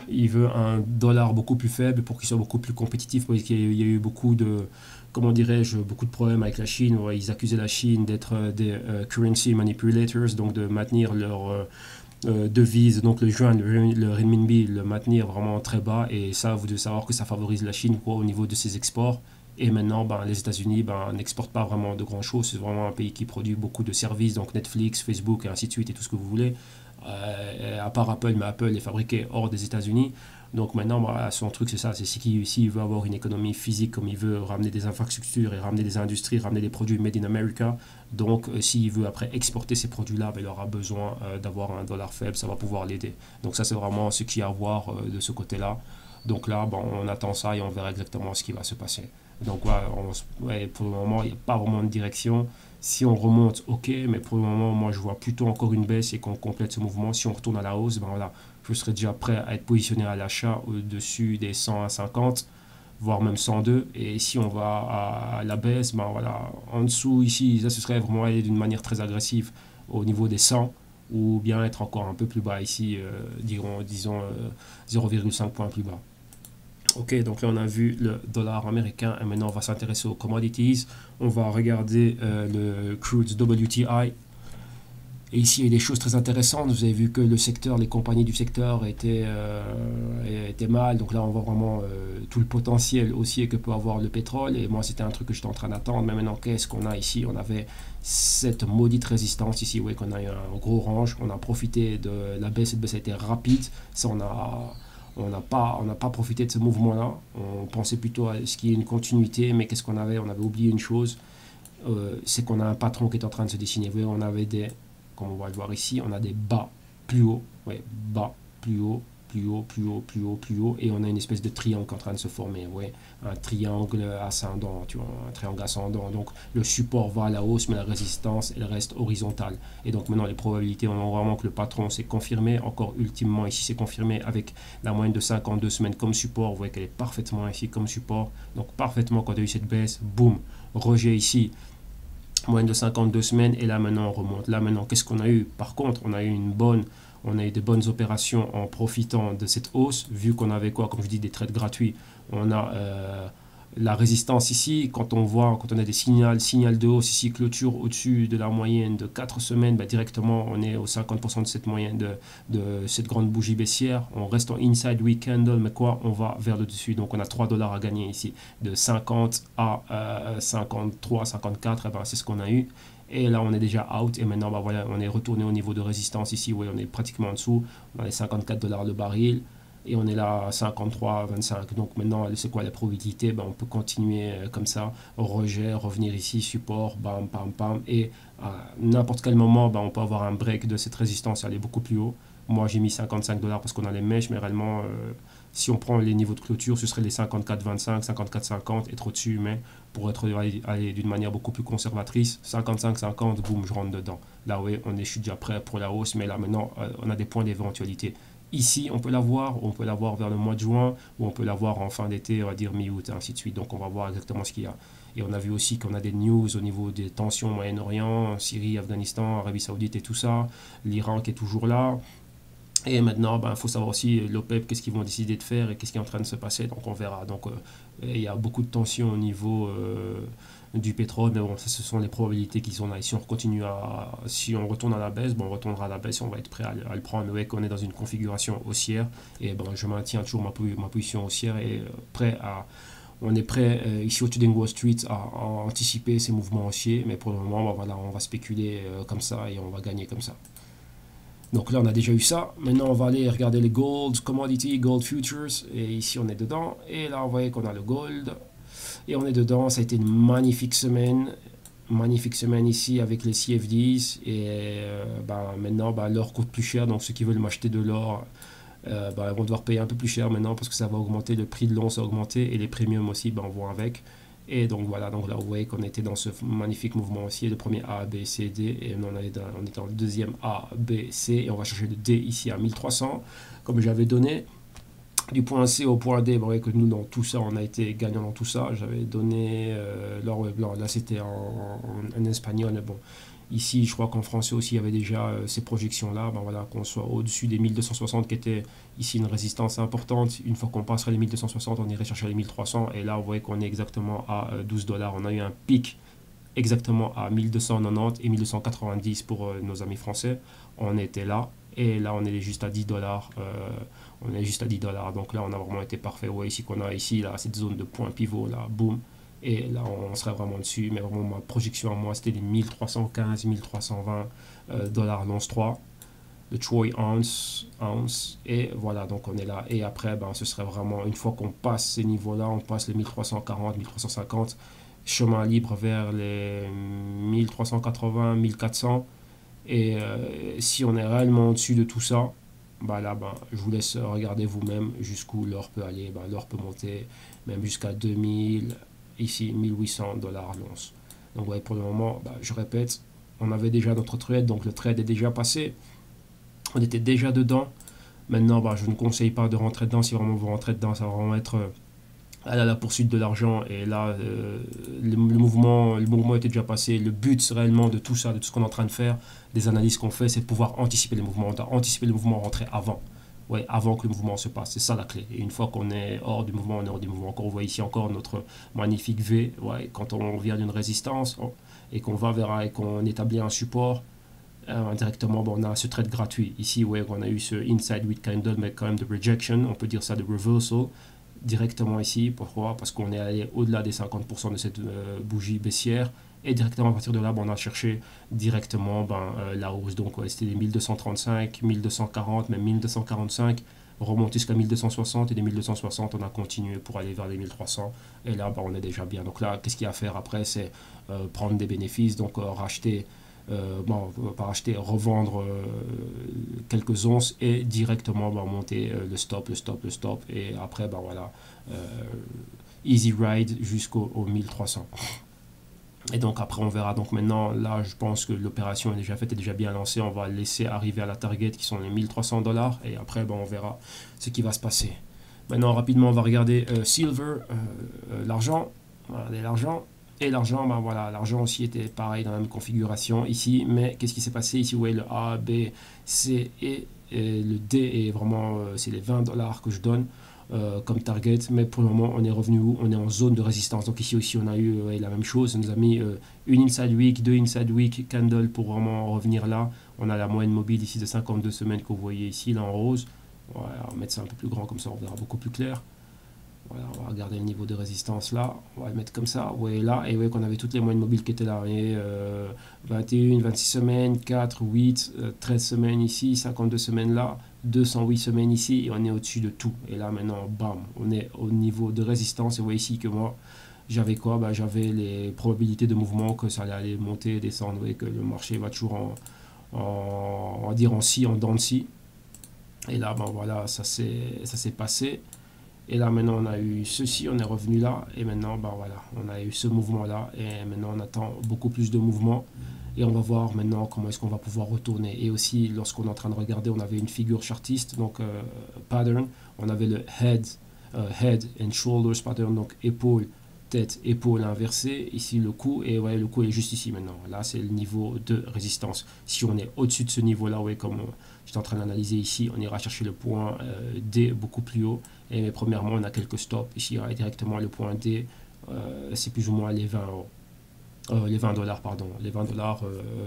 il veut un dollar beaucoup plus faible pour qu'il soit beaucoup plus compétitif, parce qu'il y a eu beaucoup de, comment dirais-je, beaucoup de problèmes avec la Chine. Ouais, ils accusaient la Chine d'être des currency manipulators, donc de maintenir leur devise, donc le yuan, le renminbi, le maintenir vraiment très bas. Et ça, vous devez savoir que ça favorise la Chine, quoi, au niveau de ses exports. Et maintenant, ben, les États-Unis n'exportent pas vraiment de grand-chose. C'est vraiment un pays qui produit beaucoup de services, donc Netflix, Facebook, et ainsi de suite, et tout ce que vous voulez. À part Apple, mais Apple est fabriqué hors des États-Unis. Donc maintenant, bah, son truc, c'est ça, c'est s'il veut avoir une économie physique, comme il veut ramener des infrastructures et ramener des industries, ramener des produits made in America. Donc s'il veut après exporter ces produits-là, bah, il aura besoin d'avoir un dollar faible, ça va pouvoir l'aider. Donc ça, c'est vraiment ce qu'il y a à voir de ce côté-là. Donc là, bon, on attend ça et on verra exactement ce qui va se passer. Donc voilà, pour le moment, il n'y a pas vraiment de direction. Si on remonte, ok, mais pour le moment, moi, je vois plutôt encore une baisse et qu'on complète ce mouvement. Si on retourne à la hausse, ben voilà, je serai déjà prêt à être positionné à l'achat au-dessus des 100 à 50, voire même 102. Et si on va à la baisse, ben voilà, en dessous ici, ça ce serait vraiment aller d'une manière très agressive au niveau des 100, ou bien être encore un peu plus bas ici, disons 0,5 points plus bas. Ok, donc là on a vu le dollar américain et maintenant on va s'intéresser aux commodities. On va regarder le crude WTI. Et ici il y a des choses très intéressantes. Vous avez vu que le secteur, les compagnies du secteur étaient mal. Donc là on voit vraiment tout le potentiel haussier que peut avoir le pétrole. Et moi c'était un truc que j'étais en train d'attendre. Mais maintenant qu'est-ce qu'on a ici? On avait cette maudite résistance ici. Vous voyez qu'on a eu un gros range. On a profité de la baisse. Cette baisse a été rapide. Ça on n'a pas profité de ce mouvement-là. On pensait plutôt à ce qu'il y ait une continuité, mais qu'est-ce qu'on avait? On avait oublié une chose, c'est qu'on a un patron qui est en train de se dessiner. Vous voyez, on avait comme on va le voir ici, on a des bas plus haut, ouais, bas plus haut, plus haut, plus haut, plus haut, plus haut, et on a une espèce de triangle qui est en train de se former, ouais, un triangle ascendant, tu vois, un triangle ascendant. Donc le support va à la hausse, mais la résistance, elle reste horizontale. Et donc maintenant les probabilités, on voit vraiment que le patron s'est confirmé. Encore ultimement ici, c'est confirmé avec la moyenne de 52 semaines comme support. Vous voyez qu'elle est parfaitement ici comme support. Donc parfaitement, quand il y a eu cette baisse, boum, rejet ici. Moyenne de 52 semaines, et là maintenant on remonte. Là maintenant, qu'est-ce qu'on a eu? Par contre, on a eu des bonnes opérations en profitant de cette hausse, vu qu'on avait quoi, comme je dis, des trades gratuits. On a la résistance ici, quand on a des signaux de hausse ici, clôture au-dessus de la moyenne de 4 semaines, bah, directement on est au 50% de cette moyenne de cette grande bougie baissière. On reste en inside week candle, mais quoi, on va vers le dessus. Donc on a 3 dollars à gagner ici, de 50 à 53, 54, et ben, c'est ce qu'on a eu. Et là, on est déjà out. Et maintenant, bah, voilà, on est retourné au niveau de résistance ici. Oui, on est pratiquement en dessous. On a les 54 dollars le baril. Et on est là à 53, 25. Donc maintenant, c'est quoi la probabilité? Ben, on peut continuer comme ça. Rejet, revenir ici, support, bam, bam, bam. Et à n'importe quel moment, ben, on peut avoir un break de cette résistance et aller beaucoup plus haut. Moi, j'ai mis 55 dollars parce qu'on a les mèches. Mais réellement, si on prend les niveaux de clôture, ce serait les 54,25, 54,50 et trop dessus. Mais pour aller d'une manière beaucoup plus conservatrice, 55,50, boum, je rentre dedans. Là, oui, je suis déjà prêt pour la hausse. Mais là, maintenant, on a des points d'éventualité. Ici, on peut l'avoir vers le mois de juin, ou on peut l'avoir en fin d'été, on va dire mi-août, et ainsi de suite. Donc on va voir exactement ce qu'il y a. Et on a vu aussi qu'on a des news au niveau des tensions au Moyen-Orient, Syrie, Afghanistan, Arabie Saoudite et tout ça, l'Iran qui est toujours là. Et maintenant, il faut savoir aussi l'OPEP, qu'est-ce qu'ils vont décider de faire et qu'est-ce qui est en train de se passer. Donc on verra. Donc il y a beaucoup de tensions au niveau du pétrole, mais bon, ça, ce sont les probabilités qui sont là. Et si on retourne à la baisse, on retournera à la baisse et on va être prêt à le prendre. Mais qu'on est dans une configuration haussière, et je maintiens toujours ma position haussière et on est prêt ici au Trading Wall Street à anticiper ces mouvements haussiers, mais pour le moment, voilà, on va spéculer comme ça et on va gagner comme ça. Donc là, on a déjà eu ça. Maintenant, on va aller regarder les gold, commodity, gold futures. Et ici, on est dedans. Et là, vous voyez qu'on a le gold. Et on est dedans. Ça a été une magnifique semaine. Magnifique semaine ici avec les CFDs. Et maintenant, l'or coûte plus cher. Donc, ceux qui veulent m'acheter de l'or, ils vont devoir payer un peu plus cher maintenant parce que ça va augmenter. Le prix de l'once a augmenté. Et les premiums aussi, vont avec. Et donc voilà, donc là vous voyez qu'on était dans ce magnifique mouvement aussi, le premier A, B, C, D, et on est dans le deuxième A, B, C, et on va chercher le D ici à 1300, comme j'avais donné. Du point C au point D, vous voyez que nous dans tout ça, on a été gagnant dans tout ça. J'avais donné l'or blanc, là c'était en espagnol, mais bon. Ici, je crois qu'en français aussi, il y avait déjà ces projections-là, voilà, qu'on soit au-dessus des 1260, qui était ici une résistance importante. Une fois qu'on passerait les 1260, on irait chercher les 1300. Et là, vous voyez qu'on est exactement à 12 $. On a eu un pic exactement à 1290 et 1290 pour nos amis français. On était là. Et là, on est juste à 10 $. On est juste à 10 $. Donc là, on a vraiment été parfait. Vous voyez ici qu'on a ici, là, cette zone de point pivot, là, boum. Et là, on serait vraiment dessus. Mais vraiment, ma projection à moi, c'était les 1315, 1320 $ l'once 3. Le Troy ounce. Et voilà, donc on est là. Et après, ce serait vraiment, une fois qu'on passe ces niveaux-là, on passe les 1340, 1350, chemin libre vers les 1380, 1400. Et si on est réellement au-dessus de tout ça, je vous laisse regarder vous-même jusqu'où l'or peut aller. L'or peut monter même jusqu'à 2000, ici 1800 $ l'once. Donc ouais, pour le moment, je répète, on avait déjà notre trade, donc le trade est déjà passé. On était déjà dedans. Maintenant, je ne conseille pas de rentrer dedans. Si vraiment vous rentrez dedans, ça va vraiment être à la poursuite de l'argent. Et là, le mouvement était déjà passé. Le but réellement de tout ça, de tout ce qu'on est en train de faire, des analyses qu'on fait, c'est de pouvoir anticiper les mouvements. On doit anticiper le mouvement, rentrer avant. Ouais, avant que le mouvement se passe. C'est ça la clé. Et une fois qu'on est hors du mouvement, on est hors du mouvement. Encore, on voit ici encore notre magnifique V. Ouais, quand on vient d'une résistance et qu'on va vers et qu'on établit un support, indirectement, on a ce trade gratuit. Ici, ouais, on a eu ce inside with candle, mais quand même de rejection. On peut dire ça de reversal. Directement ici. Pourquoi? Parce qu'on est allé au-delà des 50% de cette bougie baissière. Et directement à partir de là, on a cherché directement la hausse. Donc c'était les 1235, 1240, même 1245, remonté jusqu'à 1260. Et des 1260, on a continué pour aller vers les 1300. Et là, on est déjà bien. Donc là, qu'est-ce qu'il y a à faire après? C'est prendre des bénéfices, donc racheter. Pas racheter, revendre quelques onces et directement monter le stop. Et après, easy ride jusqu'au 1300. Et donc après on verra. Donc maintenant là je pense que l'opération est déjà faite, est déjà bien lancée. On va laisser arriver à la target qui sont les 1300 $. Et après on verra ce qui va se passer. Maintenant rapidement on va regarder silver, l'argent. On va regarder l'argent. Et l'argent, l'argent aussi était pareil dans la même configuration ici. Mais qu'est-ce qui s'est passé ici? Vous voyez le A, B, C et le D est vraiment, c'est les 20 $ que je donne comme target. Mais pour le moment, on est revenu où? On est en zone de résistance. Donc ici aussi, on a eu la même chose. Ça nous a mis une inside week, deux inside week, candle pour vraiment revenir là. On a la moyenne mobile ici de 52 semaines que vous voyez ici, là en rose. Voilà, on va mettre ça un peu plus grand comme ça, on verra beaucoup plus clair. Voilà, on va regarder le niveau de résistance là, on va le mettre comme ça, vous voyez là, et vous voyez qu'on avait toutes les moyennes mobiles qui étaient là, et 21, 26 semaines, 4, 8, 13 semaines ici, 52 semaines là, 208 semaines ici, et on est au-dessus de tout. Et là maintenant, bam, on est au niveau de résistance, et vous voyez ici que moi, j'avais quoi? J'avais les probabilités de mouvement que ça allait aller monter, descendre, et que le marché va toujours on va dire en scie, en dents de scie. Et là, voilà, ça s'est passé. Et là maintenant on a eu ceci, on est revenu là, et maintenant voilà, on a eu ce mouvement là, et maintenant on attend beaucoup plus de mouvements, et on va voir maintenant comment est-ce qu'on va pouvoir retourner. Et aussi lorsqu'on est en train de regarder, on avait une figure chartiste, donc pattern, on avait le head and shoulders pattern, donc épaule, tête, épaule inversée, ici le cou, et ouais, le cou est juste ici maintenant. Là c'est le niveau de résistance. Si on est au-dessus de ce niveau là, ouais, comme j'étais en train d'analyser ici, on ira chercher le point D beaucoup plus haut. Et mais premièrement, on a quelques stops. Ici, directement le point D, c'est plus ou moins les 20 les 20 $, pardon. Les 20 $,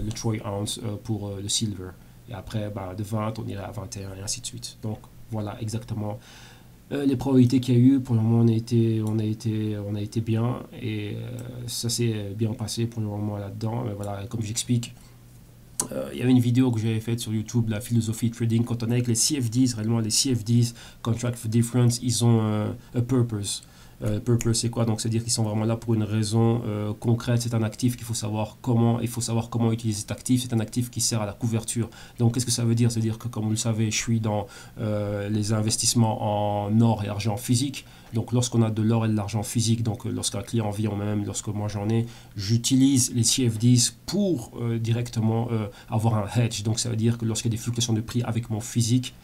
le Troy ounce pour le silver. Et après, de 20, on irait à 21 et ainsi de suite. Donc, voilà exactement les probabilités qu'il y a eu. Pour le moment, on a été bien. Et ça s'est bien passé pour le moment là-dedans. Mais voilà, comme j'explique, Il y avait une vidéo que j'avais faite sur YouTube, la philosophie trading, quand on est avec les CFDs, réellement les CFDs, Contract for Difference, ils ont a purpose. Purpose c'est quoi? Donc c'est-à-dire qu'ils sont vraiment là pour une raison concrète. C'est un actif qu'il faut savoir comment, il faut savoir comment utiliser cet actif. C'est un actif qui sert à la couverture. Donc qu'est-ce que ça veut dire? C'est-à-dire que comme vous le savez, je suis dans les investissements en or et argent physique. Donc lorsqu'on a de l'or et de l'argent physique, donc lorsqu'un client vit, même lorsque moi j'en ai, j'utilise les CFDs pour directement avoir un hedge. Donc ça veut dire que lorsqu'il y a des fluctuations de prix avec mon physique,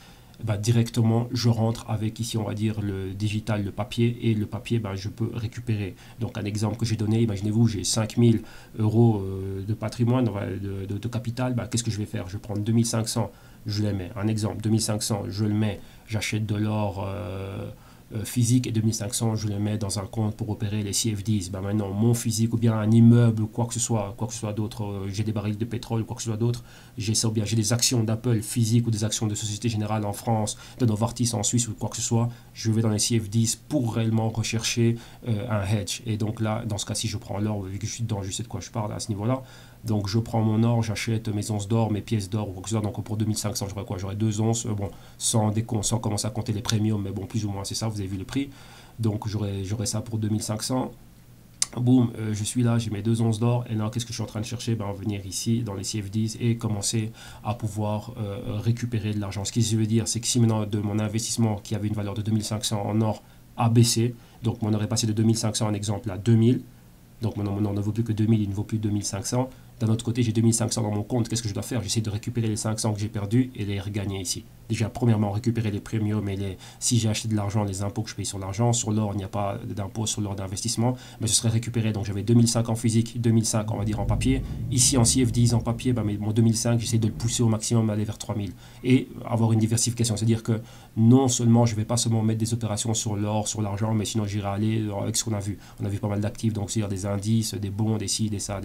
bah, directement je rentre avec ici on va dire le digital, le papier, et le papier bah, je peux récupérer. Donc un exemple que j'ai donné, imaginez-vous j'ai 5000 euros de patrimoine, de capital, bah, qu'est-ce que je vais faire? Je vais prendre 2500, je les mets, un exemple, 2500 je le mets, j'achète de l'or physique, et 2500 je le mets dans un compte pour opérer les CFDs. Ben maintenant mon physique ou bien un immeuble ou quoi que ce soit d'autre, j'ai des barils de pétrole ou quoi que ce soit d'autre, j'ai ça, ou bien j'ai des actions d'Apple physiques ou des actions de Société Générale en France, de Novartis en Suisse ou quoi que ce soit, je vais dans les CFDs pour réellement rechercher un hedge. Et donc là dans ce cas-ci je prends l'or, vu que je suis dedans, je sais de quoi je parle à ce niveau-là. Donc je prends mon or, j'achète mes onces d'or, mes pièces d'or ou quoi que ce soit. Donc pour 2500, j'aurai quoi? J'aurai 2 onces, bon, sans commencer à compter les premiums, mais bon, plus ou moins c'est ça, vous avez vu le prix. Donc j'aurai ça pour 2500. Boum, je suis là, j'ai mes 2 onces d'or, et là qu'est-ce que je suis en train de chercher? Ben, venir ici dans les CFDs et commencer à pouvoir récupérer de l'argent. Ce qui veut dire, c'est que si maintenant de mon investissement qui avait une valeur de 2500 en or a baissé, donc mon or est passé de 2500 en exemple à 2000, donc mon or ne vaut plus que 2000, il ne vaut plus 2500. D'un autre côté, j'ai 2500 dans mon compte. Qu'est-ce que je dois faire? J'essaie de récupérer les 500 que j'ai perdus et les regagner ici. Déjà, premièrement, récupérer les premiums et si j'ai acheté de l'argent, les impôts que je paye sur l'argent. Sur l'or, il n'y a pas d'impôt sur l'or d'investissement, mais ce serait récupéré. Donc j'avais 2005 en physique, 2005 on va dire en papier. Ici en CFDs en papier, mais mon 2005, j'essaie de le pousser au maximum, aller vers 3000. Et avoir une diversification. C'est-à-dire que non seulement, je ne vais pas seulement mettre des opérations sur l'or, sur l'argent, mais sinon j'irai aller avec ce qu'on a vu. On a vu pas mal d'actifs, donc c'est-à-dire des indices, des bons, des ci, des ça,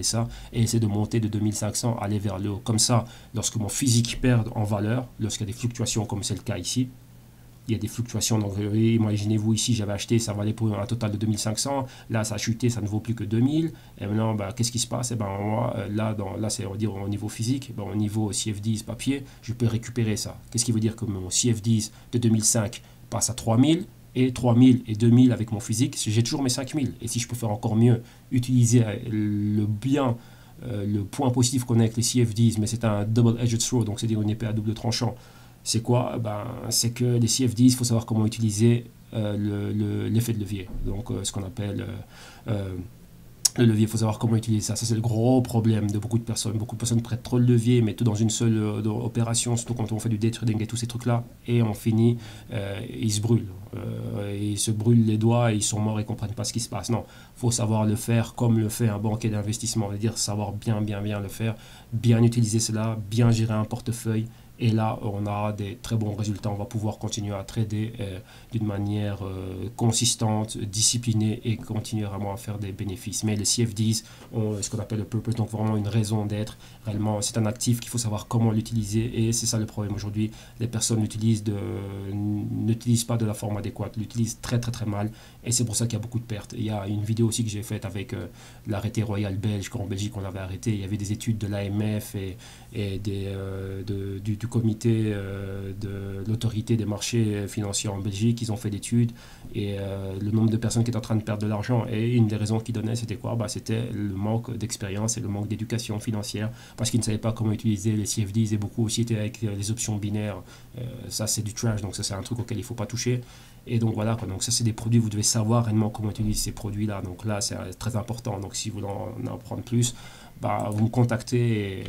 et essayer de monter de 2500 aller vers le haut. Comme ça, lorsque mon physique perd en valeur, lorsqu'il y a des fluctuations comme c'est le cas ici, il y a des fluctuations. Donc imaginez-vous ici, j'avais acheté, ça valait pour un total de 2500, là ça a chuté, ça ne vaut plus que 2000, et maintenant bah, qu'est-ce qui se passe? Et ben, moi, là c'est on va dire au niveau physique, ben, au niveau CFDs papier, je peux récupérer ça. Qu'est-ce qui veut dire que mon CFDs de 2005 passe à 3000, et 3000 et 2000 avec mon physique, j'ai toujours mes 5000. Et si je peux faire encore mieux, utiliser le point positif qu'on a avec les CFDs, mais c'est un double-edged sword, donc c'est-à-dire une épée à double tranchant. C'est quoi? Ben, c'est que les CFDs, il faut savoir comment utiliser l'effet de levier. Donc ce qu'on appelle le levier, il faut savoir comment utiliser ça. Ça, c'est le gros problème de beaucoup de personnes. Beaucoup de personnes prêtent trop le levier, mais tout dans une seule opération, surtout quand on fait du day trading et tous ces trucs-là, et on finit, ils se brûlent. Ils se brûlent les doigts et ils sont morts et ne comprennent pas ce qui se passe. Non, il faut savoir le faire comme le fait un banquier d'investissement. C'est-à-dire savoir bien le faire, bien utiliser cela, bien gérer un portefeuille. Et là, on a des très bons résultats. On va pouvoir continuer à trader d'une manière consistante, disciplinée, et continuer vraiment à faire des bénéfices. Mais les CFDs ont ce qu'on appelle le purpose, donc vraiment une raison d'être. Réellement, c'est un actif qu'il faut savoir comment l'utiliser, et c'est ça le problème aujourd'hui. Les personnes n'utilisent pas de la forme adéquate, l'utilisent très mal, et c'est pour ça qu'il y a beaucoup de pertes. Il y a une vidéo aussi que j'ai faite avec l'arrêté royal belge, qu'en Belgique on avait arrêté. Il y avait des études de l'AMF et du comité de l'autorité des marchés financiers en Belgique. Ils ont fait d'études, et le nombre de personnes qui étaient en train de perdre de l'argent, et une des raisons qu'ils donnaient, c'était quoi? Bah, c'était le manque d'expérience et le manque d'éducation financière, parce qu'ils ne savaient pas comment utiliser les CFDs, et beaucoup aussi étaient avec les options binaires. Ça c'est du trash, donc ça c'est un truc auquel il ne faut pas toucher. Et donc voilà, donc ça c'est des produits, vous devez savoir réellement comment utiliser ces produits là, donc là c'est très important. Donc si vous voulez en apprendre plus, bah, vous me contactez,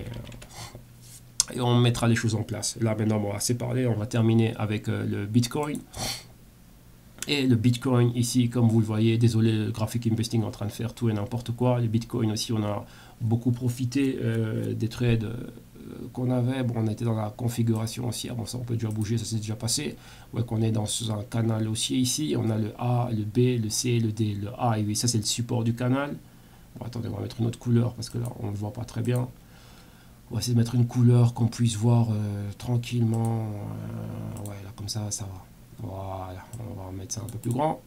et on mettra les choses en place. Là maintenant on va assez parlé, on va terminer avec le Bitcoin. Et le Bitcoin ici, comme vous le voyez, désolé, le graphic investing est en train de faire tout et n'importe quoi. Le Bitcoin aussi, on a beaucoup profité des trades qu'on avait. Bon, on était dans la configuration haussière, bon ça on peut déjà bouger, ça s'est déjà passé. Ouais, qu'on est dans un canal haussier ici, on a le A, le B, le C, le D, le A, et oui, ça c'est le support du canal. Bon, attendez, on va mettre une autre couleur parce que là on ne le voit pas très bien. On va essayer de mettre une couleur qu'on puisse voir tranquillement. Ouais, là comme ça va. Voilà, on va mettre ça un peu plus grand.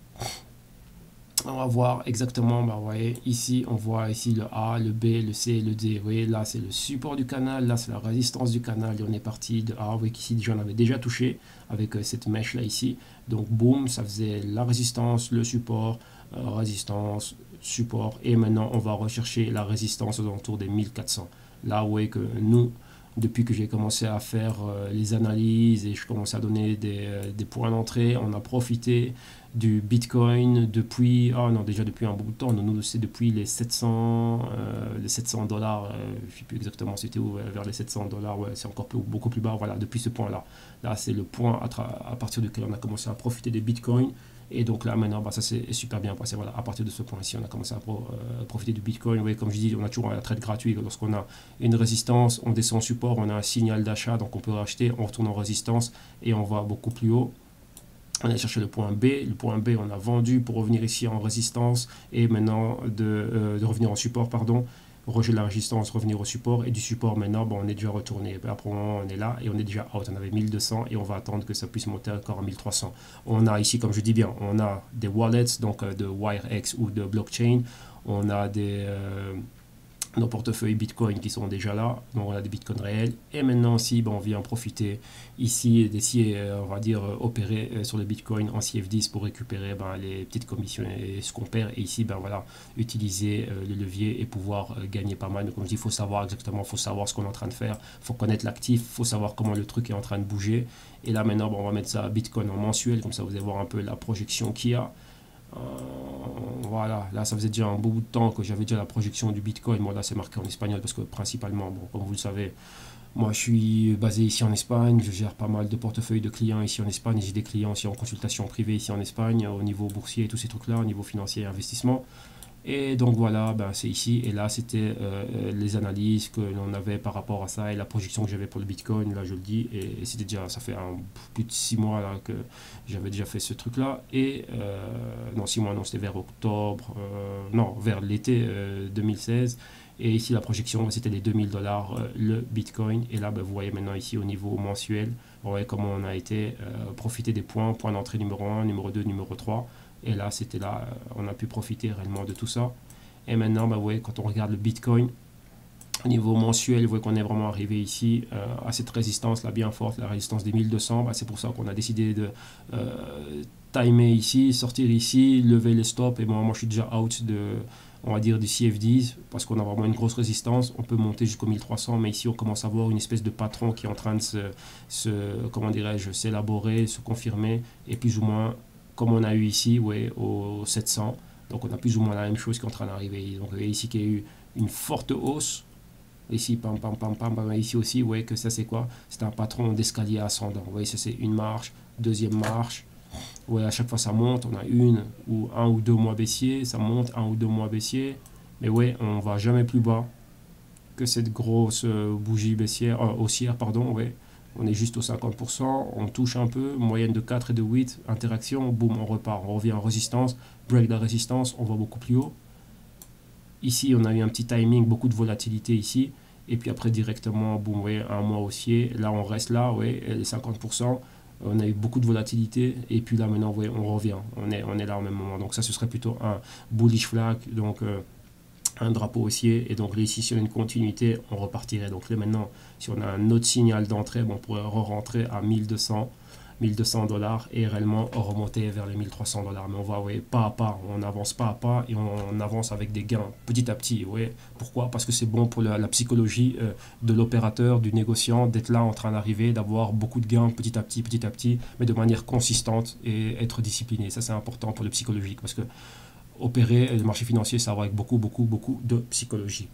On va voir exactement, bah, vous voyez, ici, on voit ici le A, le B, le C, le D. Vous voyez, là, c'est le support du canal, là, c'est la résistance du canal. Et on est parti de A. Vous voyez qu'ici, j'en avais déjà touché avec cette mèche-là ici. Donc, boum, ça faisait la résistance, le support, résistance, support. Et maintenant, on va rechercher la résistance aux alentours des 1400. Là, vous voyez que nous, depuis que j'ai commencé à faire les analyses et je commençais à donner des points d'entrée, on a profité du Bitcoin depuis, ah non, déjà depuis un bout de temps, nous c'est depuis les 700 dollars, je ne sais plus exactement c'était où, vers les 700 dollars, ouais, c'est encore beaucoup plus bas, voilà, depuis ce point-là. Là, c'est le point à partir duquel on a commencé à profiter des Bitcoins. Et donc là, maintenant, bah, ça c'est super bien passé. Voilà, à partir de ce point-ci, on a commencé à profiter du Bitcoin. Vous voyez, comme je dis, on a toujours un trade gratuit. Lorsqu'on a une résistance, on descend en support, on a un signal d'achat, donc on peut racheter, on retourne en résistance et on va beaucoup plus haut. On a cherché le point B. Le point B, on a vendu pour revenir ici en résistance et maintenant de revenir en support, pardon. Rejeter la résistance, revenir au support et du support maintenant, bon, on est déjà retourné. Après, on est là et on est déjà out. On avait 1200 et on va attendre que ça puisse monter encore à 1300. On a ici, comme je dis bien, on a des wallets, donc de WireX ou de blockchain. On a nos portefeuilles Bitcoin qui sont déjà là, donc on a des Bitcoins réels. Et maintenant aussi, ben, on vient profiter ici d'essayer, on va dire, opérer sur le Bitcoin en CFDs pour récupérer ben, les petites commissions et ce qu'on perd. Et ici, ben, voilà, utiliser le levier et pouvoir gagner pas mal. Donc, comme je dis, il faut savoir exactement, il faut savoir ce qu'on est en train de faire, il faut connaître l'actif, il faut savoir comment le truc est en train de bouger. Et là, maintenant, ben, on va mettre ça Bitcoin en mensuel, comme ça vous allez voir un peu la projection qu'il y a. Voilà, là ça faisait déjà un beau bout de temps que j'avais déjà la projection du Bitcoin. Bon, là c'est marqué en espagnol parce que principalement, bon, comme vous le savez, moi je suis basé ici en Espagne, je gère pas mal de portefeuilles de clients ici en Espagne, j'ai des clients aussi en consultation privée ici en Espagne, au niveau boursier et tous ces trucs-là, au niveau financier et investissement. Et donc voilà, ben, c'est ici. Et là, c'était les analyses que l'on avait par rapport à ça et la projection que j'avais pour le Bitcoin. Là, je le dis. Et c'était déjà, ça fait plus de 6 mois là, que j'avais déjà fait ce truc-là. Et non, 6 mois, non, c'était vers octobre, non, vers l'été 2016. Et ici, la projection, c'était les 2000 dollars le Bitcoin. Et là, ben, vous voyez maintenant ici au niveau mensuel, vous voyez comment on a été profiter des points, point d'entrée numéro 1, numéro 2, numéro 3. Et là, c'était là, on a pu profiter réellement de tout ça. Et maintenant, bah, vous voyez, quand on regarde le Bitcoin, au niveau mensuel, vous voyez qu'on est vraiment arrivé ici à cette résistance là bien forte, la résistance des 1200. Bah, c'est pour ça qu'on a décidé de timer ici, sortir ici, lever les stops. Et moi, je suis déjà out de, on va dire, du CFDs parce qu'on a vraiment une grosse résistance. On peut monter jusqu'au 1300, mais ici, on commence à voir une espèce de patron qui est en train de comment dirais-je, s'élaborer, se confirmer et plus ou moins comme on a eu ici, ouais, au 700. Donc on a plus ou moins la même chose qui est en train d'arriver. Donc vous voyez ici qu'il y a eu une forte hausse. Ici, pam, pam, pam, pam, pam. Ici aussi, vous voyez que ça c'est quoi? C'est un patron d'escalier ascendant. Vous voyez, ça c'est une marche, deuxième marche. Vous voyez, à chaque fois ça monte. On a un ou deux mois baissier. Ça monte, un ou deux mois baissier. Mais ouais, on va jamais plus bas que cette grosse bougie baissière, haussière, pardon, ouais. On est juste au 50%, on touche un peu, moyenne de 4 et de 8, interaction, boum, on repart, on revient en résistance, break de la résistance, on va beaucoup plus haut. Ici, on a eu un petit timing, beaucoup de volatilité ici, et puis après directement, boum, vous voyez, un mois haussier, là on reste là, ouais, les 50%, on a eu beaucoup de volatilité, et puis là maintenant, vous voyez, on revient, on est là au même moment. Donc ça, ce serait plutôt un bullish flag, donc un drapeau haussier, et donc ici si on a une continuité on repartirait. Donc là maintenant si on a un autre signal d'entrée, bon, on pourrait re-rentrer à 1200 dollars et réellement remonter vers les 1300 dollars. Mais on va, ouais, pas à pas, on avance pas à pas et on avance avec des gains petit à petit. Ouais. Pourquoi? Parce que c'est bon pour la psychologie de l'opérateur, du négociant, d'être là en train d'arriver, d'avoir beaucoup de gains petit à petit, mais de manière consistante et être discipliné. Ça c'est important pour le psychologique parce que opérer le marché financier, ça va avec beaucoup de psychologie.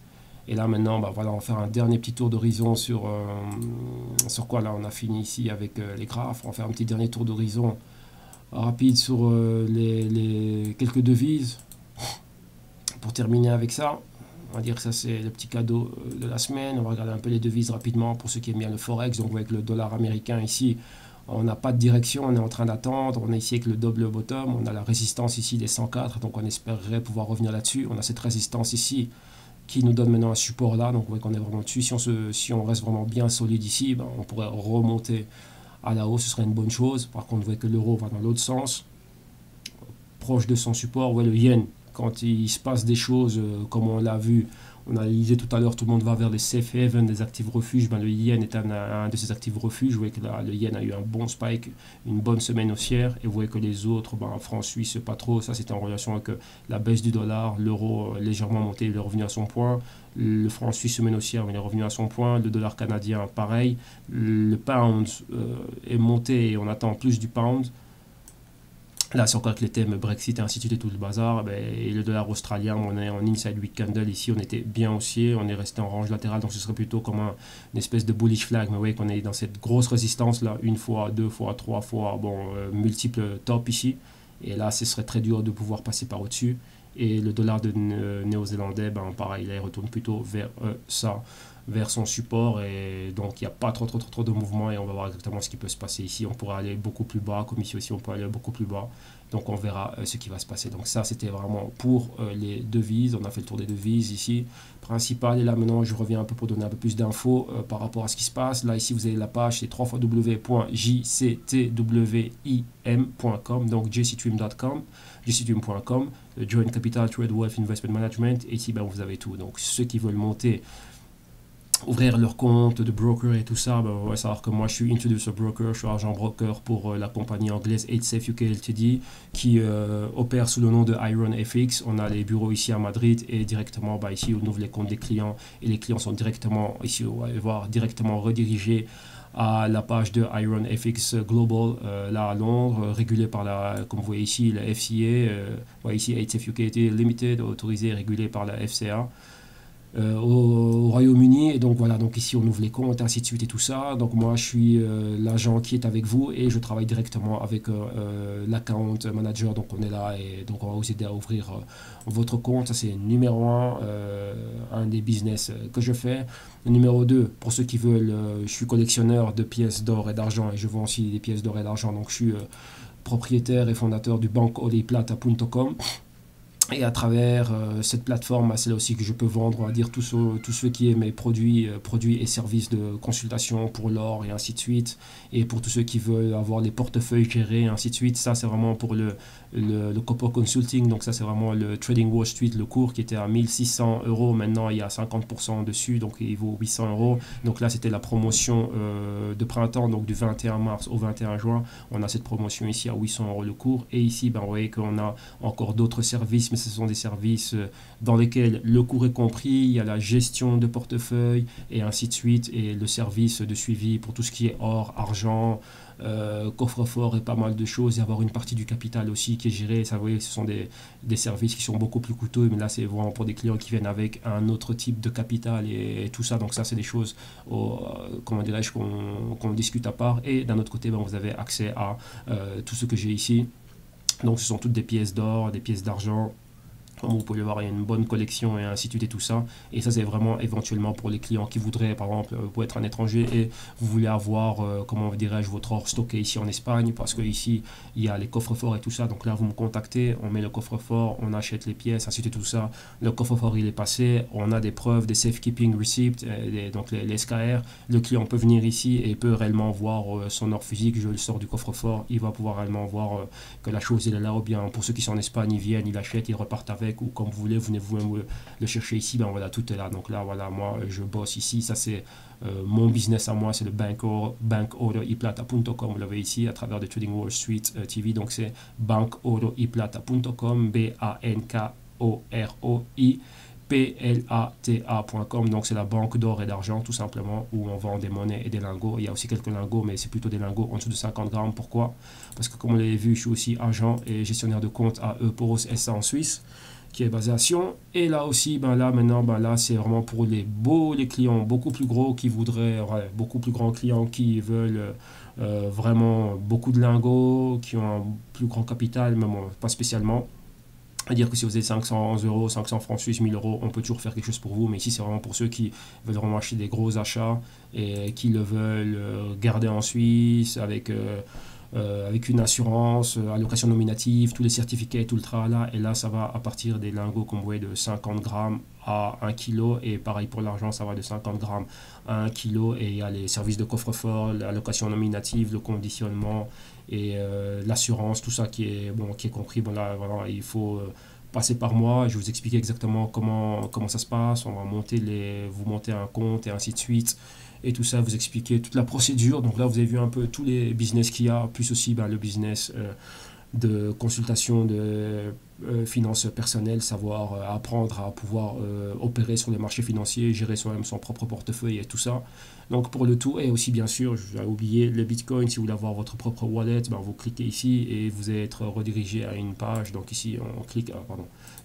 Et là maintenant, bah, voilà, on va faire un dernier petit tour d'horizon sur quoi là on a fini ici avec les graphes. On va faire un petit dernier tour d'horizon rapide sur les quelques devises pour terminer avec ça. On va dire que ça c'est le petit cadeau de la semaine. On va regarder un peu les devises rapidement pour ceux qui aiment bien le forex. Donc avec le dollar américain ici, on n'a pas de direction, on est en train d'attendre, on est ici avec le double bottom, on a la résistance ici des 104, donc on espérerait pouvoir revenir là-dessus. On a cette résistance ici qui nous donne maintenant un support là, donc on voit qu'on est vraiment dessus. Si on reste vraiment bien solide ici, ben, on pourrait remonter à la hausse, ce serait une bonne chose. Par contre, vous voyez que l'euro va dans l'autre sens. proche de son support. Ouais, le yen, quand il se passe des choses comme on l'a vu, on a lisé tout à l'heure, tout le monde va vers les safe haven, des actifs refuges. Ben, le yen est un de ces actifs refuges. Vous voyez que là, le yen a eu un bon spike, une bonne semaine haussière. Et vous voyez que les autres, ben, franc suisse, pas trop. Ça, c'était en relation avec la baisse du dollar. L'euro légèrement monté, il est revenu à son point. Le franc suisse semaine haussière, il est revenu à son point. Le dollar canadien, pareil. Le pound est monté et on attend plus du pound. Là, c'est encore avec les thèmes Brexit et ainsi de suite et tout le bazar. Et le dollar australien, on est en inside week candle ici, on était bien haussier, on est resté en range latérale, donc ce serait plutôt comme une espèce de bullish flag. Mais vous voyez qu'on est dans cette grosse résistance là, une fois, deux fois, trois fois, multiples tops ici. Et là, ce serait très dur de pouvoir passer par au-dessus. Et le dollar de néo-zélandais, pareil, là, il retourne plutôt vers ça, vers son support, et donc il n'y a pas trop de mouvement, et on va voir exactement ce qui peut se passer ici. On pourrait aller beaucoup plus bas, comme ici aussi on peut aller beaucoup plus bas, donc on verra ce qui va se passer. Donc ça, c'était vraiment pour les devises. On a fait le tour des devises ici principales, et là maintenant je reviens un peu pour donner un peu plus d'infos par rapport à ce qui se passe. Là ici vous avez la page, c'est www.jctwim.com, donc jctwim.com, jctwim.com, Joint Capital Trade Wealth Investment Management, et ici vous avez tout. Donc ceux qui veulent monter, ouvrir leur compte de broker et tout ça, on va savoir que moi je suis introducer broker, je suis agent broker pour la compagnie anglaise 8Safe UK Ltd qui opère sous le nom de Iron FX. On a les bureaux ici à Madrid, et directement ici on ouvre les comptes des clients, et les clients sont directement ici, on va voir, directement redirigés à la page de Iron FX Global, là à Londres, régulé par comme vous voyez ici, la FCA, ici 8Safe UK Limited, autorisé et régulé par la FCA. Au Royaume-Uni, et donc voilà, donc ici on ouvre les comptes, ainsi de suite et tout ça. Donc moi je suis l'agent qui est avec vous, et je travaille directement avec l'account manager, donc on est là, et donc on va vous aider à ouvrir votre compte. Ça c'est numéro un des business que je fais. Le numéro 2, pour ceux qui veulent, je suis collectionneur de pièces d'or et d'argent, et je vends aussi des pièces d'or et d'argent, donc je suis propriétaire et fondateur du bancoreplata.com. Et à travers cette plateforme, c'est là aussi que je peux vendre, on va dire, tout ce qui est mes produits et services de consultation pour l'or et ainsi de suite. Et pour tous ceux qui veulent avoir les portefeuilles gérés et ainsi de suite, ça c'est vraiment pour le Copper Consulting. Donc ça c'est vraiment le Trading Wall Street, le cours qui était à 1600 €. Maintenant il y a 50% dessus, donc il vaut 800 €. Donc là c'était la promotion de printemps, donc du 21 mars au 21 juin. On a cette promotion ici à 800 € le cours. Et ici, vous voyez qu'on a encore d'autres services, mais ce sont des services dans lesquels le cours est compris. Il y a la gestion de portefeuille et ainsi de suite, et le service de suivi pour tout ce qui est or, argent, coffre-fort et pas mal de choses, et avoir une partie du capital aussi qui est gérée. Ça, vous voyez, ce sont des services qui sont beaucoup plus coûteux, mais là c'est vraiment pour des clients qui viennent avec un autre type de capital et tout ça. Donc ça c'est des choses comment dirais-je qu'on discute à part. Et d'un autre côté, vous avez accès à tout ce que j'ai ici. Donc ce sont toutes des pièces d'or, des pièces d'argent. Comme vous pouvez le voir, il y a une bonne collection et ainsi de suite et tout ça. Et ça, c'est vraiment éventuellement pour les clients qui voudraient, par exemple, vous être un étranger et vous voulez avoir, comment dirais-je, votre or stocké ici en Espagne, parce que ici il y a les coffres-forts et tout ça. Donc là, vous me contactez, on met le coffre-fort, on achète les pièces, ainsi de suite et tout ça. Le coffre-fort, il est passé, on a des preuves, des safekeeping receipts, donc les SKR. Le client peut venir ici et peut réellement voir son or physique. Je le sors du coffre-fort, il va pouvoir réellement voir que la chose elle est là, ou bien pour ceux qui sont en Espagne, ils viennent, ils achètent, ils repartent avec, ou comme vous voulez, venez vous le chercher ici. Voilà, tout est là. Donc là, voilà, moi je bosse ici. Ça c'est mon business à moi, c'est le bankoreplata.com. Vous l'avez ici à travers de Trading Wall Street TV. Donc c'est bankoreplata.com, bankoreplata.com. Donc c'est la banque d'or et d'argent, tout simplement, où on vend des monnaies et des lingots. Il y a aussi quelques lingots, mais c'est plutôt des lingots en dessous de 50 grammes. Pourquoi? Parce que comme vous l'avez vu, je suis aussi agent et gestionnaire de compte à Euporos SA en Suisse, qui est basé à Sion. Et là aussi, là maintenant, là c'est vraiment pour les clients beaucoup plus gros qui voudraient, beaucoup plus grands clients qui veulent vraiment beaucoup de lingots, qui ont un plus grand capital, mais bon, pas spécialement. C'est-à-dire que si vous avez 500 €, 500 francs suisses, 1000 €, on peut toujours faire quelque chose pour vous. Mais ici, c'est vraiment pour ceux qui veulent vraiment acheter des gros achats et qui le veulent garder en Suisse avec avec une assurance, allocation nominative, tous les certificats et tout le tralala. Et là, ça va à partir des lingots, comme vous voyez, de 50 grammes à 1 kg. Et pareil pour l'argent, ça va de 50 grammes à 1 kg. Et il y a les services de coffre-fort, l'allocation nominative, le conditionnement et l'assurance, tout ça qui est compris. Bon, là, voilà, il faut passer par moi. Je vais vous expliquer exactement comment ça se passe. On va vous monter un compte et ainsi de suite. Et tout ça, vous expliquer toute la procédure. Donc là, vous avez vu un peu tous les business qu'il y a, plus aussi le business de consultation de finances personnelles, savoir apprendre à pouvoir opérer sur les marchés financiers, gérer soi-même son propre portefeuille et tout ça. Donc pour le tout, et aussi bien sûr, je vais oublier le Bitcoin, si vous voulez avoir votre propre wallet, vous cliquez ici et vous allez être redirigé à une page. Donc ici, on clique,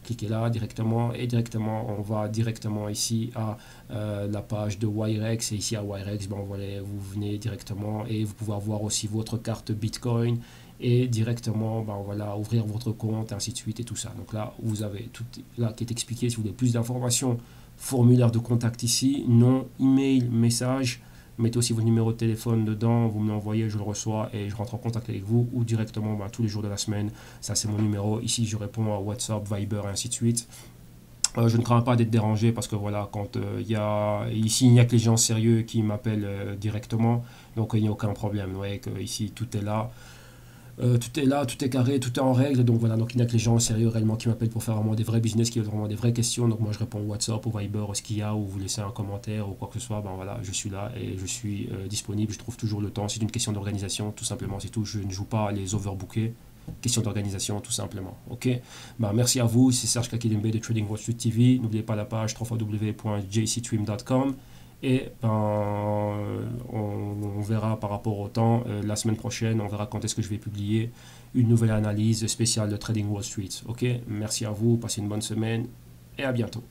cliquez là directement et directement, on va directement ici à la page de Wirex. Et ici à Wirex, voilà, vous venez directement et vous pouvez avoir aussi votre carte Bitcoin et directement voilà, ouvrir votre compte, ainsi de suite et tout ça. Donc là, vous avez tout là qui est expliqué. Si vous voulez plus d'informations, formulaire de contact ici, nom, email, message, mettez aussi votre numéro de téléphone dedans, vous me l'envoyez, je le reçois et je rentre en contact avec vous, ou directement tous les jours de la semaine. Ça, c'est mon numéro. Ici, je réponds à WhatsApp, Viber et ainsi de suite. Je ne crains pas d'être dérangé parce que voilà, quand ici il n'y a que les gens sérieux qui m'appellent directement, donc il n'y a aucun problème. Vous voyez que ici tout est là. Tout est carré, tout est en règle. Donc voilà, donc il n'y a que les gens sérieux réellement qui m'appellent pour faire vraiment des vrais business, qui ont vraiment des vraies questions. Donc moi je réponds au WhatsApp, au Viber, au ce qu'il y a, ou vous laissez un commentaire ou quoi que ce soit. Voilà, je suis là et je suis disponible. Je trouve toujours le temps. C'est une question d'organisation, tout simplement, c'est tout. Je ne joue pas à les overbooker. Question d'organisation, tout simplement. Ok. Merci à vous. C'est Serge Kakidembe de Trading Wall Street TV. N'oubliez pas la page www.jctrim.com. Et on verra par rapport au temps. La semaine prochaine, on verra quand est-ce que je vais publier une nouvelle analyse spéciale de Trading Wall Street. Ok. Merci à vous. Passez une bonne semaine et à bientôt.